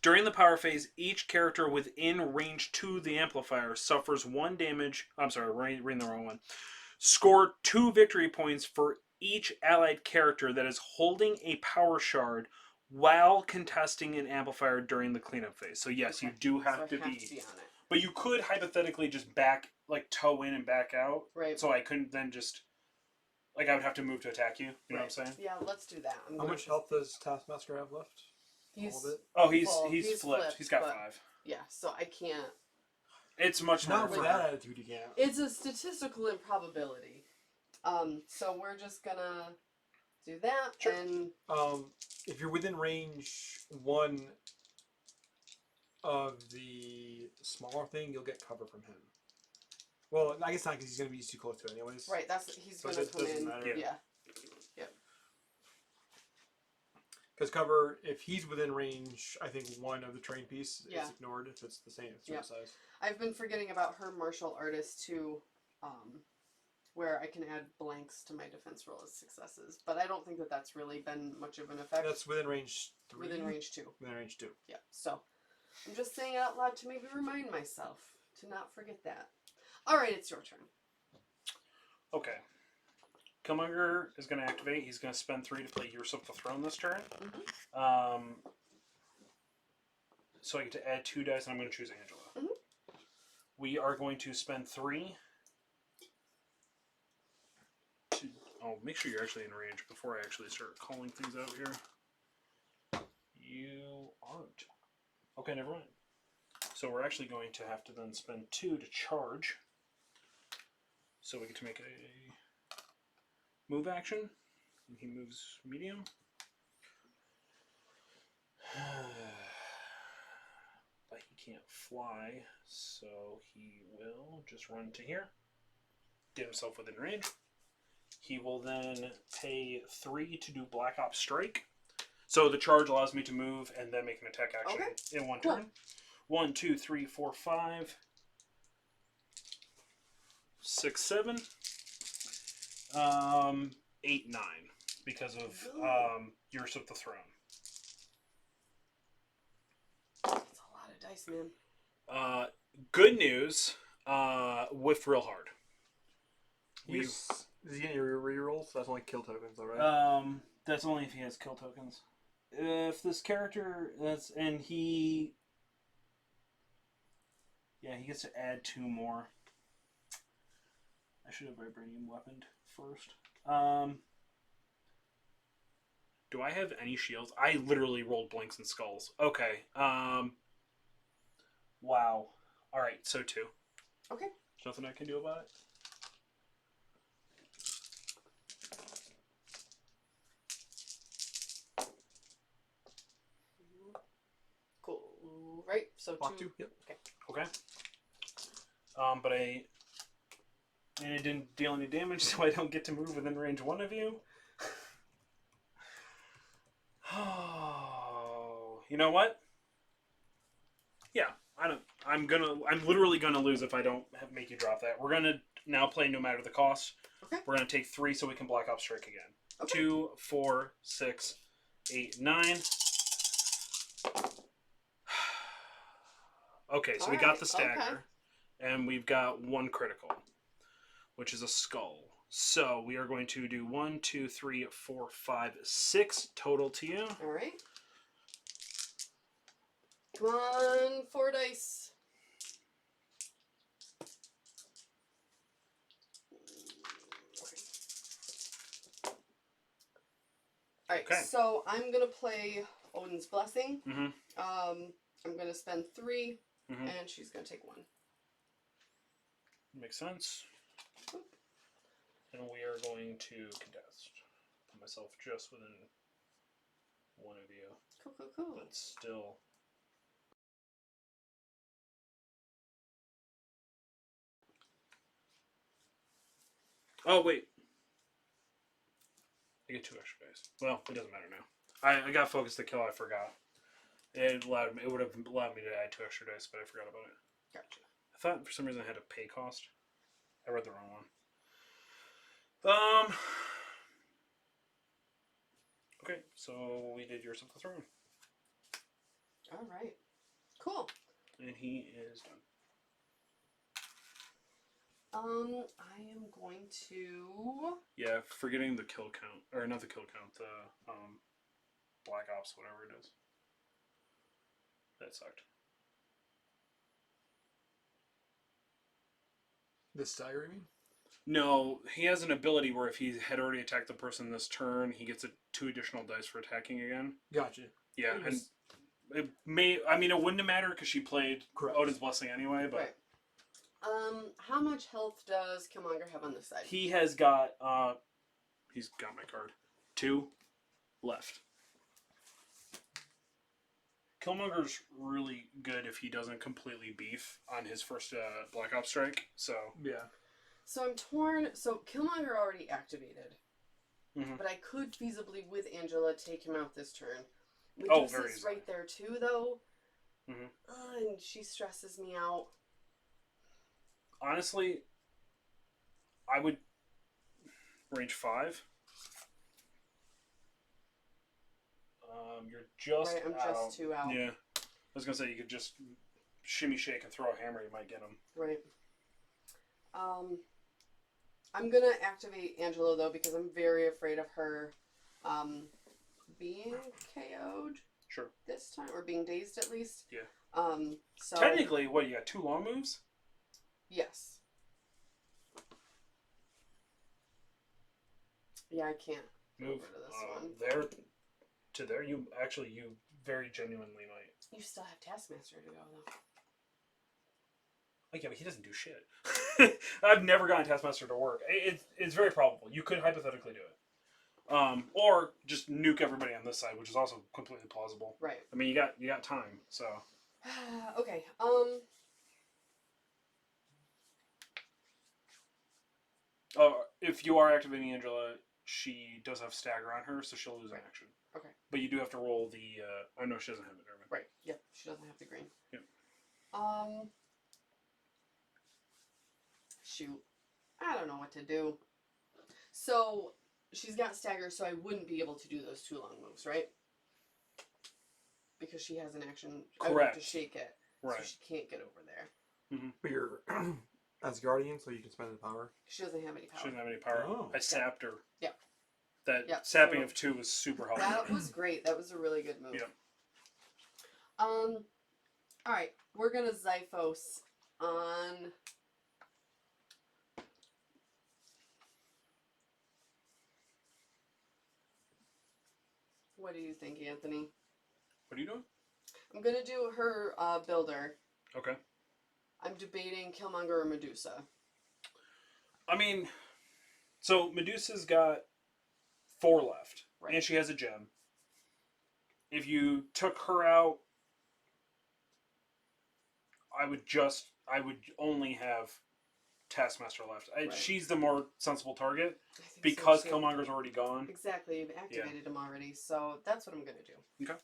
During the power phase, each character within range to the amplifier suffers 1 damage. I'm sorry, reading the wrong one. Score 2 victory points for each allied character that is holding a power shard while contesting an amplifier during the cleanup phase. So yes, you do have to be on it. But you could hypothetically just toe in and back out. Right. So I couldn't then just, I would have to move to attack you. You know what I'm saying? Yeah, let's do that. How much health does Taskmaster have left? He's flipped. He's got 5. Yeah, so I can't. It's much more. Not with that attitude, you can't. It's a statistical improbability. So we're just gonna do that. Sure. And if you're within range 1 of the smaller thing, you'll get cover from him. Well, I guess not, because he's going to be too close to it anyways. Right, he's going to come in. Matter. Yeah. Yep. Because cover, if he's within range, I think 1 of the terrain piece is ignored if it's the same size. I've been forgetting about her martial artist too, where I can add blanks to my defense roll as successes. But I don't think that that's really been much of an effect. That's within range 3. Within range 2. Within range 2. Yeah, so I'm just saying it out loud to maybe remind myself to not forget that. Alright, it's your turn. Okay. Killmonger is going to activate. He's going to spend 3 to play Usurp the Throne this turn. Mm-hmm. So I get to add 2 dice, and I'm going to choose Angela. Mm-hmm. We are going to spend 3 to... Oh, make sure you're actually in range before I actually start calling things out here. You aren't. Okay, never mind. So we're actually going to have to then spend 2 to charge. So we get to make a move action. And he moves medium. But he can't fly, so he will just run to here. Get himself within range. He will then pay 3 to do Black Ops Strike. So the charge allows me to move and then make an attack action in 1 turn. 1, 2, 3, 4, 5, 6, 7, 8, 9, because of Usurp the Throne. That's a lot of dice, man. Good news, whiffed real hard. Is he getting your rerolls? That's only kill tokens, though, right? That's only if he has kill tokens. If this character he gets to add 2 more. I should have Vibranium weaponed first. Do I have any shields? I literally rolled blanks and skulls. Okay. Wow. Alright, so 2. Okay. There's nothing I can do about it. Cool. Right, so Block 2. 2, yep. Okay. But it didn't deal any damage, so I don't get to move within range 1 of you. Oh, you know what? Yeah, I'm literally gonna lose if I don't make you drop that. We're gonna now play no matter the cost. Okay. We're gonna take 3 so we can Black Ops Strike again. Okay. 2, 4, 6, 8, 9. Okay, so we got the stagger, and we've got 1 critical, which is a skull. So we are going to do 1, 2, 3, 4, 5, 6 total to you. All right. Come on, 4 dice. All right, so I'm going to play Odin's Blessing. Mm-hmm. I'm going to spend 3, mm-hmm. and she's going to take 1. Makes sense. Oop. And we are going to contest. Put myself just within 1 of you. Cool. But still... Oh, wait. I get 2 extra dice. Well, it doesn't matter now. I got focused to kill, I forgot. It would have allowed me to add 2 extra dice, but I forgot about it. Gotcha. I thought for some reason I had a pay cost. I read the wrong one. Okay, so we did yours of the throne. Alright. Cool. And he is done. I am going to... Yeah, forgetting the kill count. Or not the kill count, the Black Ops, whatever it is. That sucked. The stagger, you mean? No, he has an ability where if he had already attacked the person this turn, he gets 2 additional dice for attacking again. Gotcha. Yeah, and it may... I mean, it wouldn't have mattered because she played Correct. Odin's Blessing anyway, but... Right. How much health does Killmonger have on this side? He has got... he's got my card. 2 left. Killmonger's really good if he doesn't completely beef on his first Black Ops strike, so... Yeah. So I'm torn. So Killmonger already activated. Mm-hmm. But I could feasibly, with Angela, take him out this turn. Medusa's very easily. Right there, too, though. Mm-hmm. And she stresses me out. Honestly, I would range 5. You're just right, I'm out. just 2 out. Yeah. I was going to say, you could just shimmy shake and throw a hammer, you might get him. Right. I'm going to activate Angela, though, because I'm very afraid of her being KO'd. Sure. This time, or being dazed at least. Yeah. So technically, what, you got 2 long moves? Yes. Yeah, I can't Move to this one. there to there. You very genuinely might. You still have Taskmaster to go, though. Oh, yeah, but he doesn't do shit. I've never gotten Taskmaster to work. It's very probable. You could hypothetically do it. Or just nuke everybody on this side, which is also completely plausible. Right. I mean, you got time, so. Okay. If you are activating Angela, she does have stagger on her, so she'll lose an action. Okay. But you do have to roll the. Oh no, she doesn't have it. Never mind. Right. Yep. She doesn't have the green. Yep. Shoot. I don't know what to do. So she's got stagger, so I wouldn't be able to do those 2 long moves, right? Because she has an action. Correct. I would have to shake it, Right. so she can't get over there. Mm-hmm. But you're Asgardian, so you can spend the power. She doesn't have any She power. doesn't have any power. Oh. I sapped her. Yep. That sapping of 2 was super helpful. That was great. That was a really good move. Yeah. Alright. We're gonna Zyphos on... What do you think, Anthony? What are you doing? I'm gonna do her builder. Okay. I'm debating Killmonger or Medusa. I mean, so Medusa's got 4 left, Right. and she has a gem. If you took her out, I would only have Taskmaster left. Right. She's the more sensible target I think because so, too. Killmonger's already gone. Exactly, you've activated him already, so that's what I'm gonna do. Okay.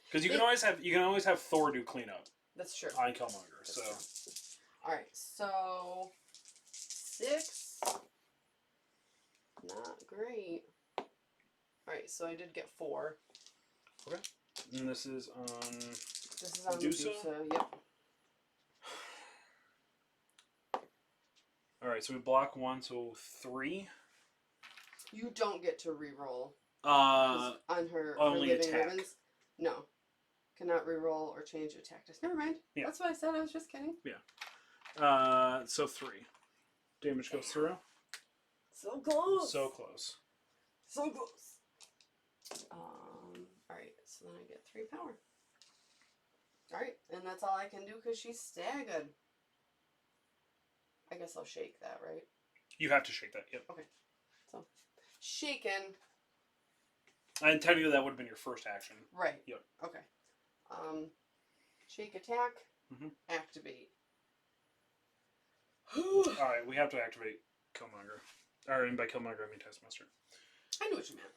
Because you can always have Thor do cleanup That's true. on Killmonger. That's So true. Alright, so 6. Not great. Alright, so I did get 4. okay. And this is on This is on Medusa? Yep. All right. So we block 1, so 3. You don't get to reroll Uh, on her only living attack. ribbons. No. Cannot reroll or change attack dice. Never mind. Yeah. That's what I said. I was just kidding. so 3 damage goes through. So close. So close. So close. Alright, so then I get 3 power. Alright, and that's all I can do because she's staggered. I guess I'll shake that, right? You have to shake that. Yep. Okay. So, shaken. And technically, that would have been your first action. Right. Yep. Okay. Shake attack. Mhm. Activate. All right, we have to activate Killmonger. Or, and by Killmonger, I mean Taskmaster. I knew what you meant.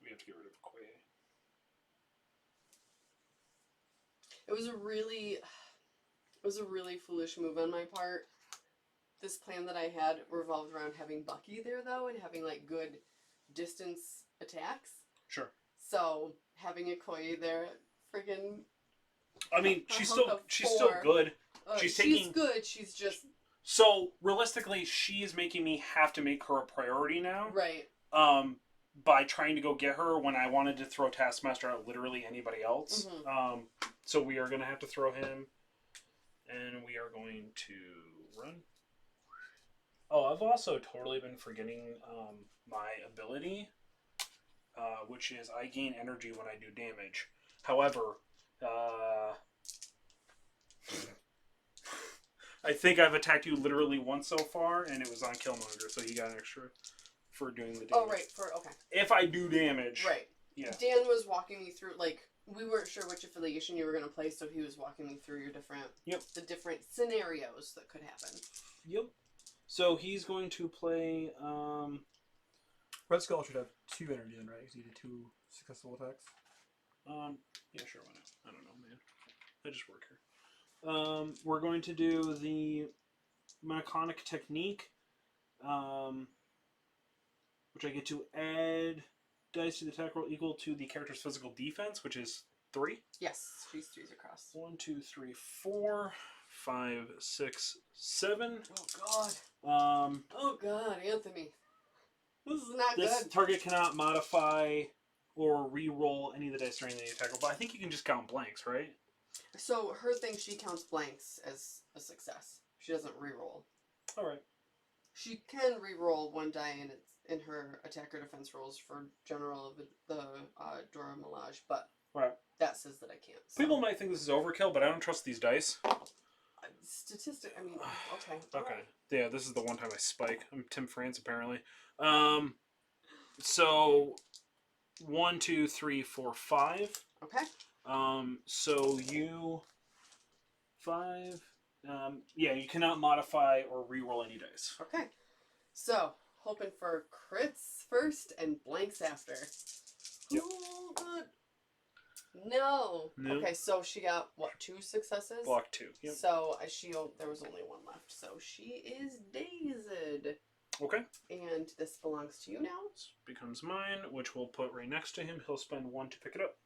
We have to get rid of Quay. It was a really foolish move on my part. This plan that I had revolved around having Bucky there, though, and having, like, good distance attacks. Sure. So, having a Koi there, friggin'... I mean, she's still good. She's good, she's just... So, realistically, she is making me have to make her a priority now. Right. by trying to go get her when I wanted to throw Taskmaster at literally anybody else. Mm-hmm. So we are going to have to throw him, and we are going to run. Oh, I've also totally been forgetting my ability, which is I gain energy when I do damage. However, I think I've attacked you literally once so far, and it was on Killmonger, so he got an extra for doing the damage. Oh, right. Okay. If I do damage. Right. Yeah. Dan was walking me through, like, we weren't sure which affiliation you were going to play, so he was walking me through your different... Yep. The different scenarios that could happen. Yep. So he's going to play... Red Skull should have 2 energy then, right? Because he did 2 successful attacks. Yeah, sure, why not? I don't know, man. I just work here. We're going to do the Monoconic Technique, which I get to add dice to the attack roll equal to the character's physical defense, which is 3. Yes, 3s across. 1, 2, 3, 4, 5, 6, 7. Oh God. Oh God, Anthony. This is not good. This target cannot modify or re-roll any of the dice during the attack roll, but I think you can just count blanks, right? So her thing, she counts blanks as a success. She doesn't re-roll. All right. She can re-roll 1 die in her attack or defense rolls for general of the Dora Mikolaj, but right. That says that I can't. So. People might think this is overkill, but I don't trust these dice. Statistic. I mean, okay. Okay. Right. Yeah, this is the one time I spike. I'm Tim France apparently. So 1, 2, 3, 4, 5. Okay. So you 5. Yeah, you cannot modify or re-roll any dice. Okay. So hoping for crits first and blanks after. Yep. Oh, good. No. Okay, so she got what, 2 successes? Block 2. Yep. So there was only 1 left. So she is dazed. Okay. And this belongs to you now. This becomes mine, which we'll put right next to him. He'll spend 1 to pick it up.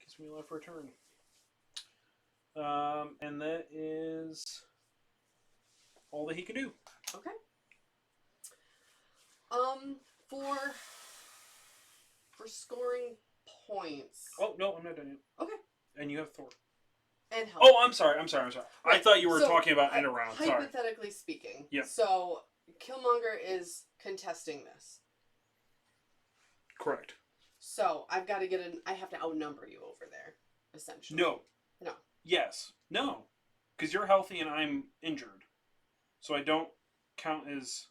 Gives me life for a turn. And that is all that he can do. Okay. For scoring points. Oh no, I'm not done yet. Okay. And you have Thor. And help. Oh, I'm sorry. Right. I thought you were talking about end around. Sorry. Hypothetically speaking. Yeah. So Killmonger is contesting this. Correct. So I've got to I have to outnumber you over there, essentially. No. No. Yes. No. Because you're healthy and I'm injured. So I don't count as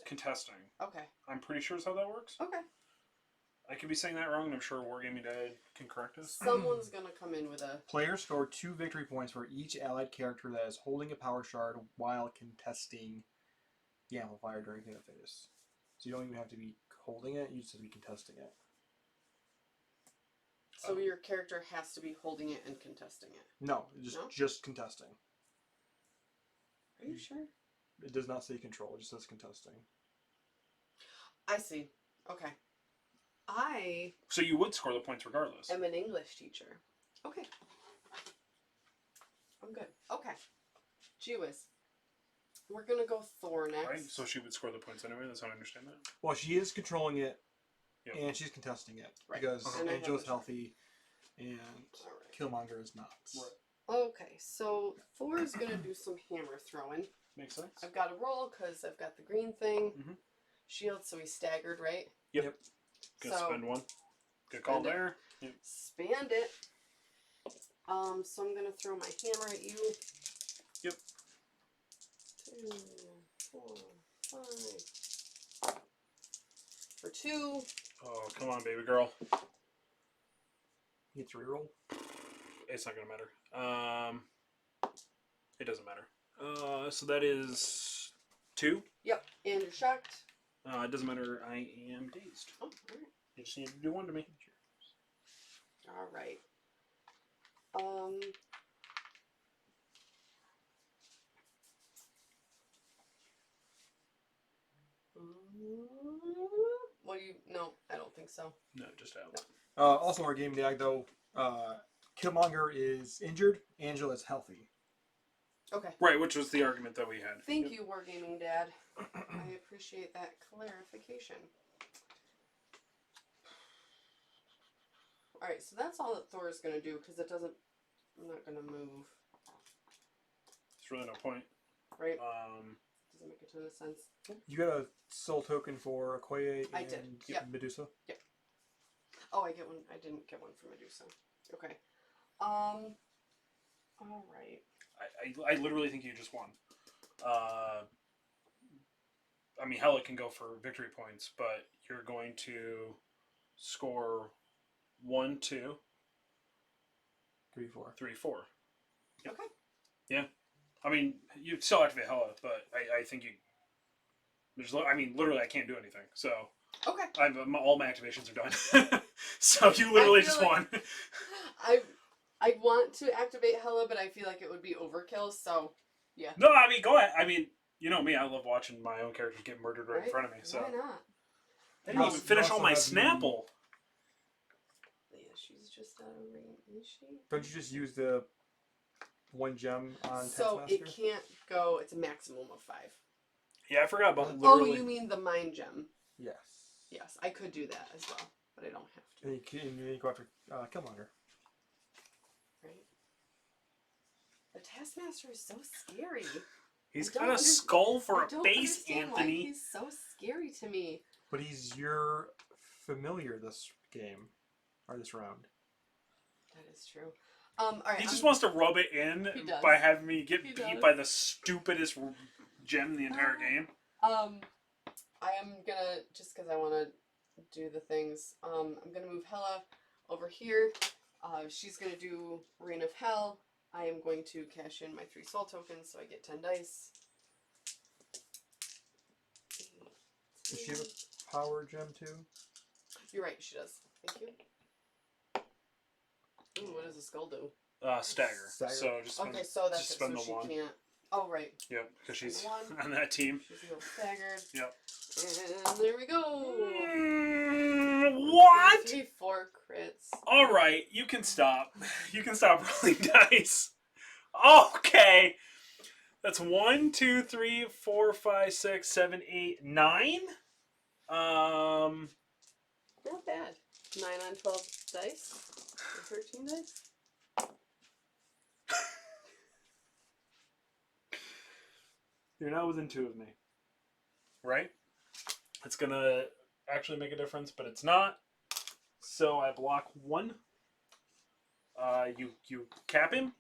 contesting. Okay. I'm pretty sure that's how that works. Okay. I could be saying that wrong, and I'm sure Wargaming Dad can correct us. Someone's going to come in with a... Players score 2 victory points for each allied character that is holding a power shard while contesting the amplifier during the phase. So you don't even have to be holding it, you just have to be contesting it. So your character has to be holding it and contesting it? No, just contesting. Are you sure? It does not say control, it just says contesting. I see. Okay. So you would score the points regardless. I'm an English teacher. Okay. I'm good. Okay. Gee whiz. We're going to go Thor next. Right, so she would score the points anyway, that's how I understand that. Well, she is controlling it, and she's contesting it. Right. Because Angel's healthy, and Killmonger is not. Right. Okay, so Thor is going to do some hammer throwing. Makes sense. I've got to roll because I've got the green thing. Mm-hmm. Shield, so he's staggered, right? Yep. Gonna spend 1. Good call there. Yep. Spend it. So I'm gonna throw my hammer at you. Yep. 2, 4, 5. For 2. Oh, come on, baby girl. You get to reroll? It's not gonna matter. It doesn't matter. So that is 2. Yep. And you're shocked. It doesn't matter. I am dazed. Oh, alright. You just need to do 1 to me. Alright. Well, no, I don't think so. No, just out. No. Also, our game tag though, Killmonger is injured. Angela is healthy. Okay. Right, which was the argument that we had. Thank you, Wargaming Dad. I appreciate that clarification. Alright, so that's all that Thor is going to do, because it doesn't... I'm not going to move. There's really no point. Right? Doesn't make a ton of sense. You got a soul token for Okoye I did. Yep. Medusa? Yep. Oh, I get one. I didn't get one for Medusa. Okay. Alright. I literally think you just won. I mean, hell, it can go for victory points, but you're going to score 1, 2, 3, 4. 3, 4. Yep. Okay. Yeah. I mean, you'd still activate Hella, but I think you... I mean, literally, I can't do anything, so... Okay. All my activations are done. So you literally just won. I want to activate Hella, but I feel like it would be overkill, so... Yeah. No, I mean, go ahead. I mean, you know me, I love watching my own characters get murdered right in front of me, so... Why not? I didn't even finish all my Snapple. Yeah, she's just out of range, is she? Don't you just use the 1 gem on So Taskmaster? it can't go, it's a maximum of 5. Yeah, I forgot about literally... Oh, you mean the mind gem? Yes. Yes, I could do that as well, but I don't have to. And you go after Killmonger. Right? The Taskmaster is so scary. He's got a skull for a base, Anthony. Why he's so scary to me. But he's your familiar this game, or this round. That is true. All right. He just wants to rub it in by having me get beat by the stupidest gem in the entire game. I am gonna, just because I want to do the things, I'm gonna move Hella over here. She's gonna do Reign of Hell. I am going to cash in my 3 soul tokens, so I get 10 dice. Does she have a power gem too? You're right, she does. Thank you. Ooh, what does the skull do? Stagger. So just spend, okay, so that's just it. spend So the 1. she can't. Oh, right. Yep, because she's One. on that team. She's a little staggered. Yep. And there we go. What? 3, 4 crits. All right, you can stop. You can stop rolling dice. Okay. That's 1, 2, 3, 4, 5, 6, 7, 8, 9. Not bad. 9 on 12 dice. Or 13 dice. You're now within 2 of me. Right? It's gonna actually make a difference, but it's not. So I block 1. You cap him.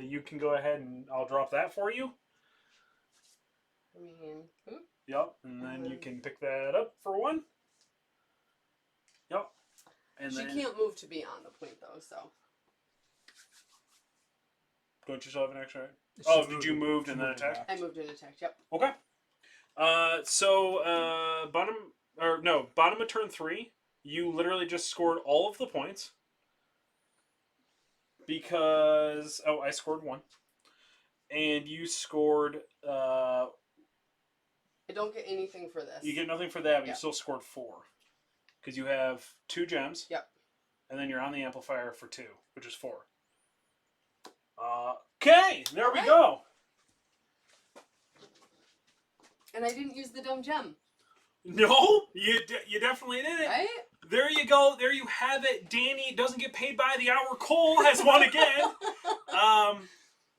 You can go ahead and I'll drop that for you. I mean, oops. Yep, and then you can pick that up for 1. Yep. And she then can't move to be on the point though, so. Don't you still have an extra? Oh, did you move and then attack? I moved and attacked, yep. Okay. Bottom of turn 3, you literally just scored all of the points. Because, I scored 1. And you scored, I don't get anything for this. You get nothing for that, but you still scored 4. Because you have 2 gems. Yep. And then you're on the amplifier for 2, which is 4. Okay, there we go. And I didn't use the dumb gem. No, you definitely didn't. Right? There you go. There you have it. Dani doesn't get paid by the hour. Cole has won again.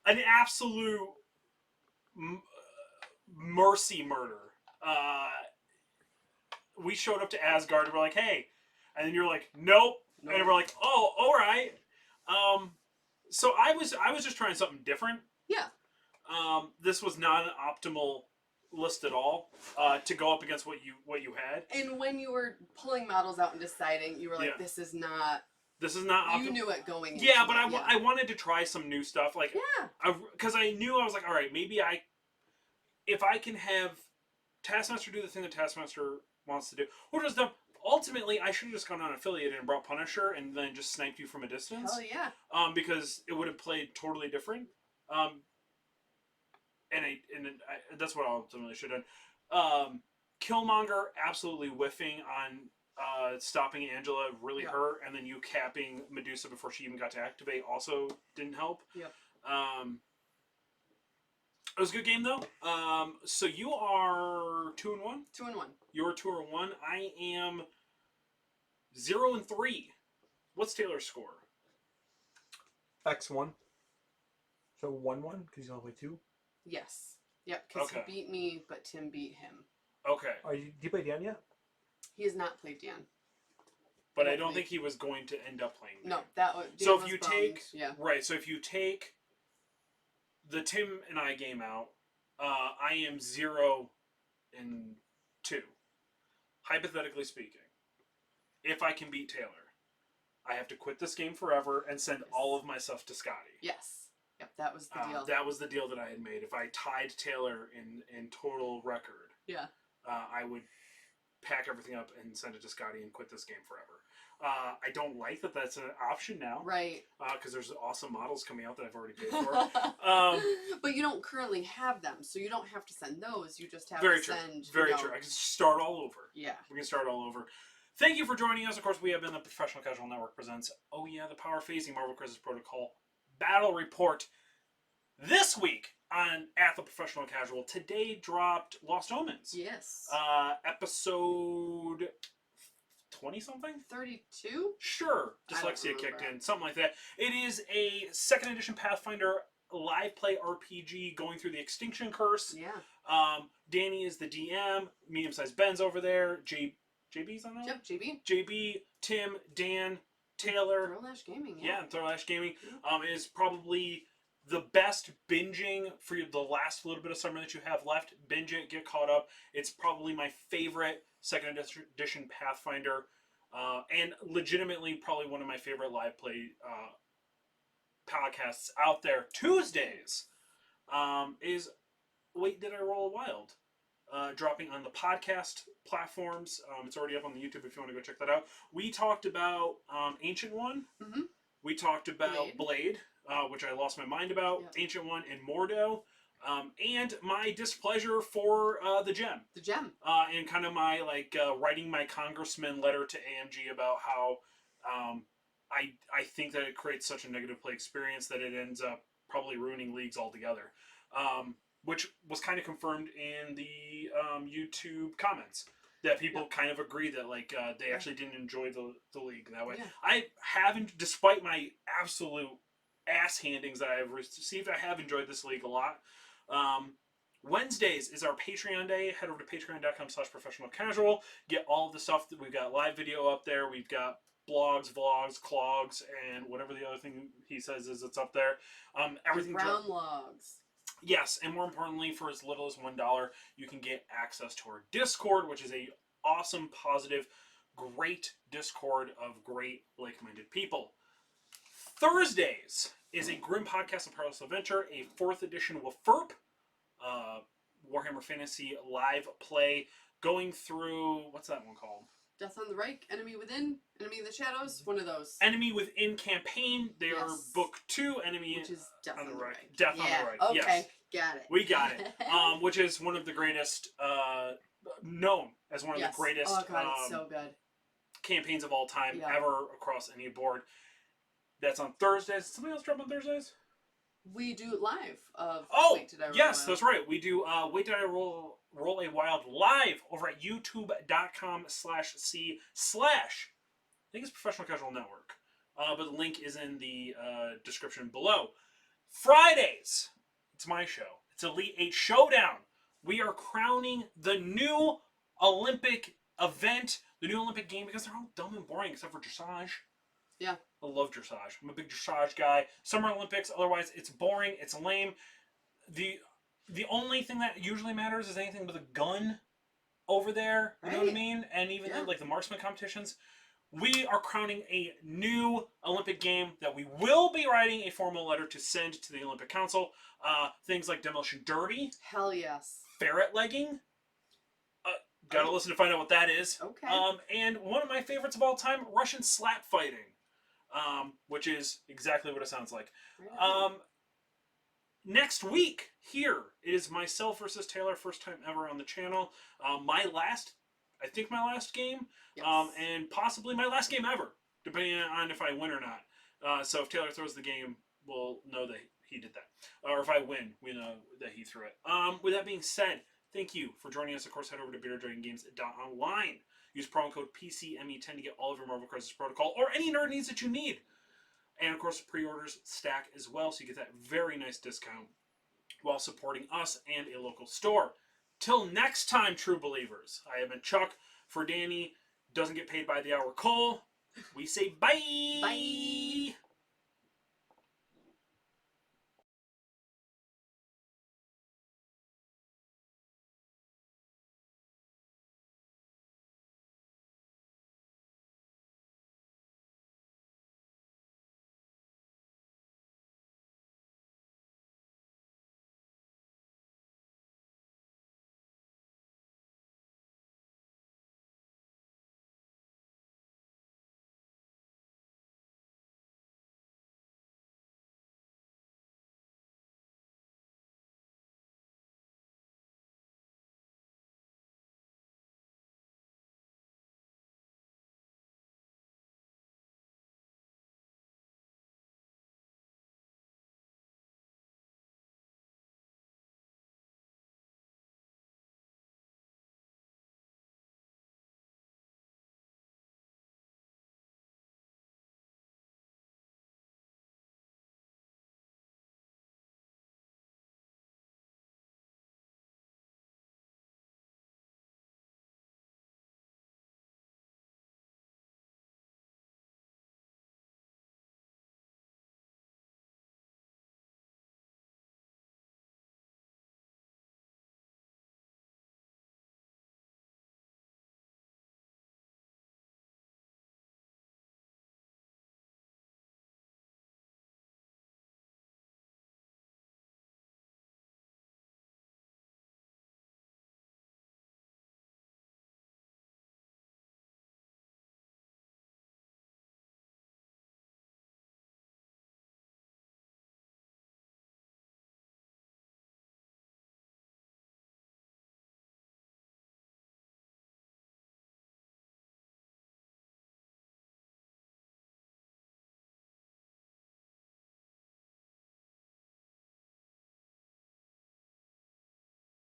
An absolute mercy murder. We showed up to Asgard and we're like, hey. And then you're like, nope. And we're like, oh, all right. So I was just trying something different. Yeah. This was not an optimal list at all to go up against what you had. And when you were pulling models out and deciding, you were like, this is not optimal. You knew it going into Yeah, but I wanted to try some new stuff. Like, yeah. Because I knew, I was like, all right, maybe if I can have Taskmaster do the thing that Taskmaster wants to do. Or just ultimately, I should have just gone on Affiliate and brought Punisher and then just sniped you from a distance. Hell yeah. Because it would have played totally different. That's what I ultimately should have done. Killmonger absolutely whiffing on stopping Angela really hurt, and then you capping Medusa before she even got to activate also didn't help. Yep. It was a good game though. So you are 2-1. 2-1. You're 2-1. I am 0-3. What's Taylor's score? X1. So 1-1 because he's only played 2. Yes. Yep. Because he beat me, but Tim beat him. Okay. Do you play Dan yet? He has not played Dan. But I don't think he was going to end up playing Dan. No, that was. So if you take right, so if you take the Tim and I game out, I am 0-2. Hypothetically speaking, if I can beat Taylor, I have to quit this game forever and send all of my stuff to Scotty. Yes. Yep, that was the deal. That was the deal that I had made. If I tied Taylor in total record, I would pack everything up and send it to Scotty and quit this game forever. I don't like that that's an option now. Right. Because there's awesome models coming out that I've already paid for. But you don't currently have them, so you don't have to send those. You just have to send... Very true. I can start all over. Yeah. We can start all over. Thank you for joining us. Of course, we have been the Professional Casual Network presents, the Power Phasing Marvel Crisis Protocol Battle Report. This week on At the Professional Casual, today dropped Lost Omens. Yes. Episode 20-something? 32? Sure. Dyslexia kicked in. Something like that. It is a 2nd edition Pathfinder live play RPG going through the Extinction Curse. Yeah. Dani is the DM. Medium-sized Ben's over there. JB's on that? Yep, JB. JB, Tim, Dan, Taylor. Throwlash Gaming, yeah. Throwlash Gaming. Is probably the best binging for the last little bit of summer that you have left. Binge it, get caught up. It's probably my favorite 2nd edition Pathfinder, and legitimately probably one of my favorite live play podcasts out there. Tuesdays is Wait, Did I Roll a Wild? Dropping on the podcast platforms. It's already up on the YouTube if you want to go check that out. We talked about Ancient One. Mm-hmm. We talked about Blade, which I lost my mind about. Yep. Ancient One and Mordo. And my displeasure for the Gem. The Gem. And kind of my, writing my congressman letter to AMG about how I think that it creates such a negative play experience that it ends up probably ruining leagues altogether. Which was kind of confirmed in the YouTube comments. That people kind of agree that they actually didn't enjoy the league that way. Yeah. I haven't, despite my absolute ass handings that I've received, I have enjoyed this league a lot. Wednesdays is our Patreon day. Head over to patreon.com/professionalcasual. Get all of the stuff that we've got live video up there. We've got blogs, vlogs, clogs, and whatever the other thing he says is it's up there. Everything brown logs. Yes, and more importantly, for as little as $1, you can get access to our Discord, which is a awesome, positive, great Discord of great, like-minded people. Thursdays is a Grim Podcast of Perilous Adventure, a 4th edition WFERP, Warhammer Fantasy live play, going through, what's that one called? Death on the Reich, Enemy Within, Enemy in the Shadows, one of those. Enemy Within campaign. They are book 2, Enemy which is Death on the Reich. Death on the Reich. Okay, yes. got it. We got it. Which is one of the greatest, known as one of the greatest it's so good. Campaigns of all time ever across any board. That's on Thursdays. Something else drop on Thursdays? We do live of Wait, Did I Roll a Wild? That's right. We do Wait, Did I Roll a Wild live over at youtube.com/c/ I think it's Professional Casual Network. But the link is in the description below. Fridays, it's my show. It's Elite 8 Showdown. We are crowning the new Olympic event, the new Olympic game, because they're all dumb and boring except for dressage. Yeah. I love dressage. I'm a big dressage guy. Summer Olympics, otherwise it's boring, it's lame. The only thing that usually matters is anything with a gun over there. You know what I mean? And even the marksman competitions. We are crowning a new Olympic game that we will be writing a formal letter to send to the Olympic Council. Things like Demolition Derby. Hell yes. Ferret legging. Gotta listen to find out what that is. Okay. And one of my favorites of all time, Russian slap fighting. Which is exactly what it sounds like. Next week, here is myself versus Taylor, first time ever on the channel. My last game, yes. And possibly my last game ever, depending on if I win or not. So if Taylor throws the game, we'll know that he did that. Or if I win, we know that he threw it. With that being said, thank you for joining us. Of course, head over to beardeddragongames.online. Use promo code PCME10 to get all of your Marvel Crisis Protocol or any nerd needs that you need. And of course, pre-orders stack as well, so you get that very nice discount while supporting us and a local store. Till next time, true believers. I have been Chuck. For Dani, doesn't get paid by the hour Cole. We say bye. Bye.